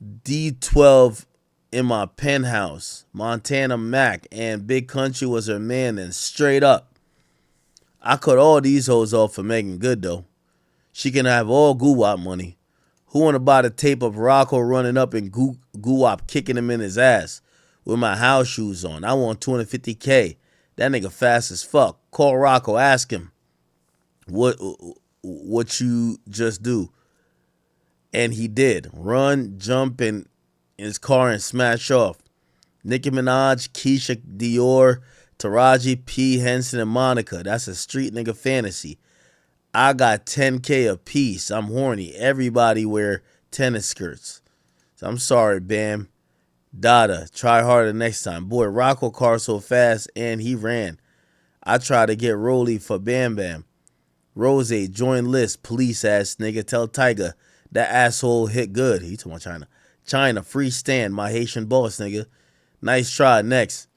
[SPEAKER 1] D12 in my penthouse. Montana Mac and Big Country was her man, and straight up. I cut all these hoes off for making good though. She can have all Goo-Wop money. Who wanna buy the tape of Rocco running up and Goo-Wop kicking him in his ass with my house shoes on? I want $250K. That nigga fast as fuck. Call Rocco, ask him what you just do. And he did. Run, jump in his car and smash off. Nicki Minaj, Keisha Dior, Taraji P. Henson, and Monica. That's a street nigga fantasy. I got 10K a piece. I'm horny. Everybody wear tennis skirts. So I'm sorry, Bam. Dada, try harder next time. Boy, Rocco car so fast and he ran. I tried to get Rolly for Bam Bam. Rose, join list. Police ass nigga. Tell Tiger that asshole hit good. He talking about China. China, free stand. My Haitian boss, nigga. Nice try. Next.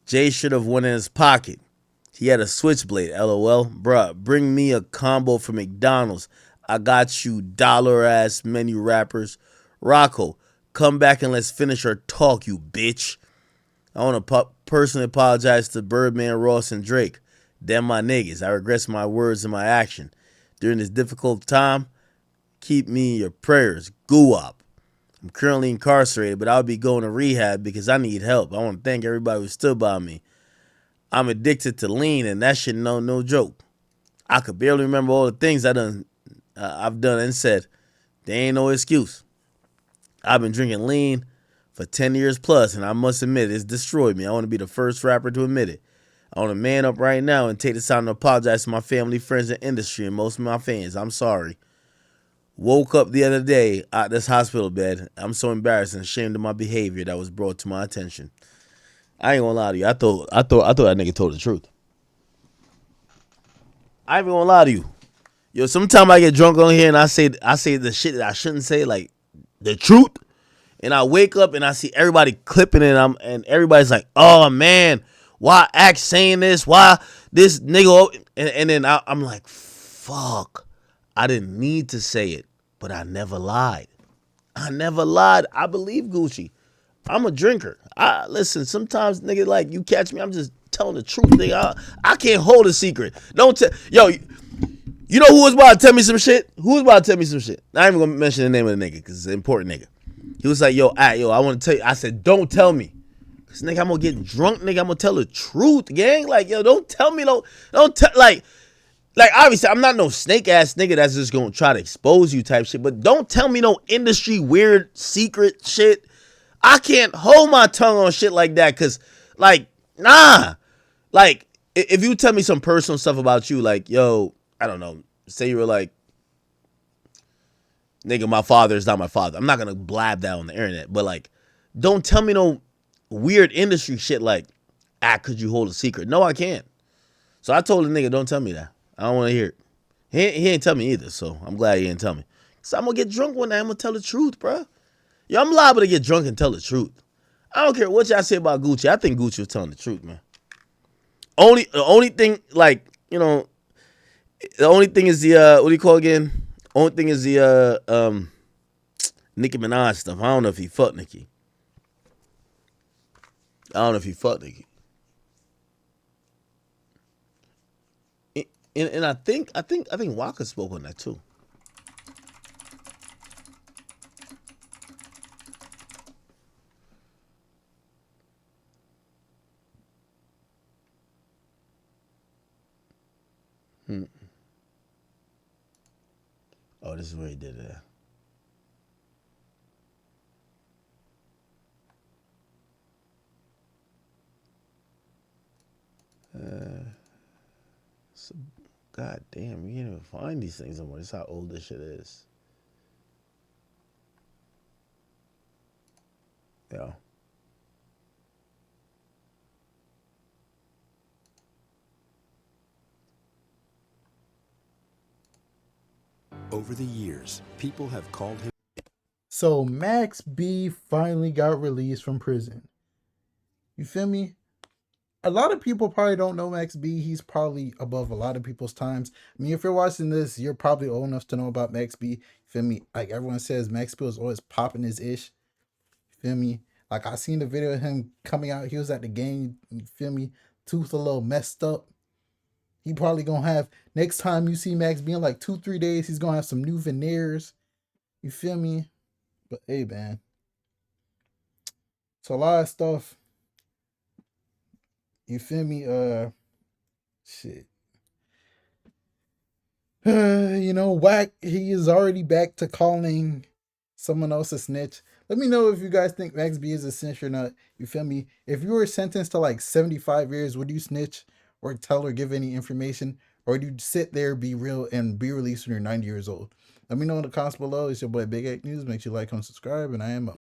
[SPEAKER 1] Jay should have went in his pocket. He had a switchblade, LOL. Bruh, bring me a combo from McDonald's. I got you, dollar-ass menu rappers. Rocco, come back and let's finish our talk, you bitch. I want to personally apologize to Birdman, Ross, and Drake. Them my niggas. I regret my words and my action. During this difficult time, keep me in your prayers. Goo-Wop. I'm currently incarcerated, but I'll be going to rehab because I need help. I want to thank everybody who stood by me. I'm addicted to lean, and that shit no joke. I could barely remember all the things I've done and said. There ain't no excuse. I've been drinking lean for 10 years plus, and I must admit it's destroyed me. I want to be the first rapper to admit it. I want to man up right now and take this time to apologize to my family, friends, and industry, and most of my fans. I'm sorry. Woke up the other day at this hospital bed. I'm so embarrassed and ashamed of my behavior that was brought to my attention. I ain't gonna lie to you. I thought that nigga told the truth. I ain't gonna lie to you. Yo, sometimes I get drunk on here and I say the shit that I shouldn't say, like the truth. And I wake up and I see everybody clipping it, and everybody's like, "Oh man, why Act saying this? Why this nigga?" And then I'm like, "Fuck, I didn't need to say it, but I never lied. I believe Gucci. I'm a drinker. Listen, sometimes, nigga, like, you catch me, I'm just telling the truth, nigga. I can't hold a secret. Don't tell. Yo, you know who was about to tell me some shit? Who was about to tell me some shit? I ain't even gonna mention the name of the nigga because it's an important nigga. He was like, yo, I want to tell you. I said, don't tell me. Because, nigga, I'm going to get drunk, nigga. I'm going to tell the truth, gang. Like, yo, don't tell me, don't tell, like, obviously, I'm not no snake-ass nigga that's just going to try to expose you type shit. But don't tell me no industry weird secret shit. I can't hold my tongue on shit like that because, like, nah. Like, if you tell me some personal stuff about you, like, yo, I don't know, say you were like, nigga, my father is not my father. I'm not going to blab that on the internet. But, like, don't tell me no weird industry shit like, could you hold a secret? No, I can't. So I told the nigga, don't tell me that. I don't want to hear it. He ain't tell me either, so I'm glad he didn't tell me. So I'm going to get drunk one night. I'm going to tell the truth, bro. Yo, I'm liable to get drunk and tell the truth. I don't care what y'all say about Gucci. I think Gucci was telling the truth, man. The only thing, like, you know, the only thing is the, what do you call it again? Only thing is the, Nicki Minaj stuff. I don't know if he fucked Nicki. And I think Waka spoke on that too. Oh, this is where he did it. So, God damn, you can't even find these things anymore. This is how old this shit is. Yeah.
[SPEAKER 6] Over the years, people have called him.
[SPEAKER 18] So Max B finally got released from prison. You feel me? A lot of people probably don't know Max B. He's probably above a lot of people's times. I mean, if you're watching this, you're probably old enough to know about Max B. You feel me? Like everyone says, Max B was always popping his ish. You feel me? Like I seen the video of him coming out. He was at the game. You feel me? Tooth a little messed up. He probably gonna have, next time you see Max B in like 2-3 days, he's gonna have some new veneers. You feel me? But hey, man. It's a lot of stuff. You feel me? Shit. You know, Whack, he is already back to calling someone else a snitch. Let me know if you guys think Max B is a snitch or not. You feel me? If you were sentenced to like 75 years, would you snitch or tell or give any information? Or do you sit there, be real, and be released when you're 90 years old? Let me know in the comments below. It's your boy Big Egg News. Make sure you like, comment, subscribe, and I am up.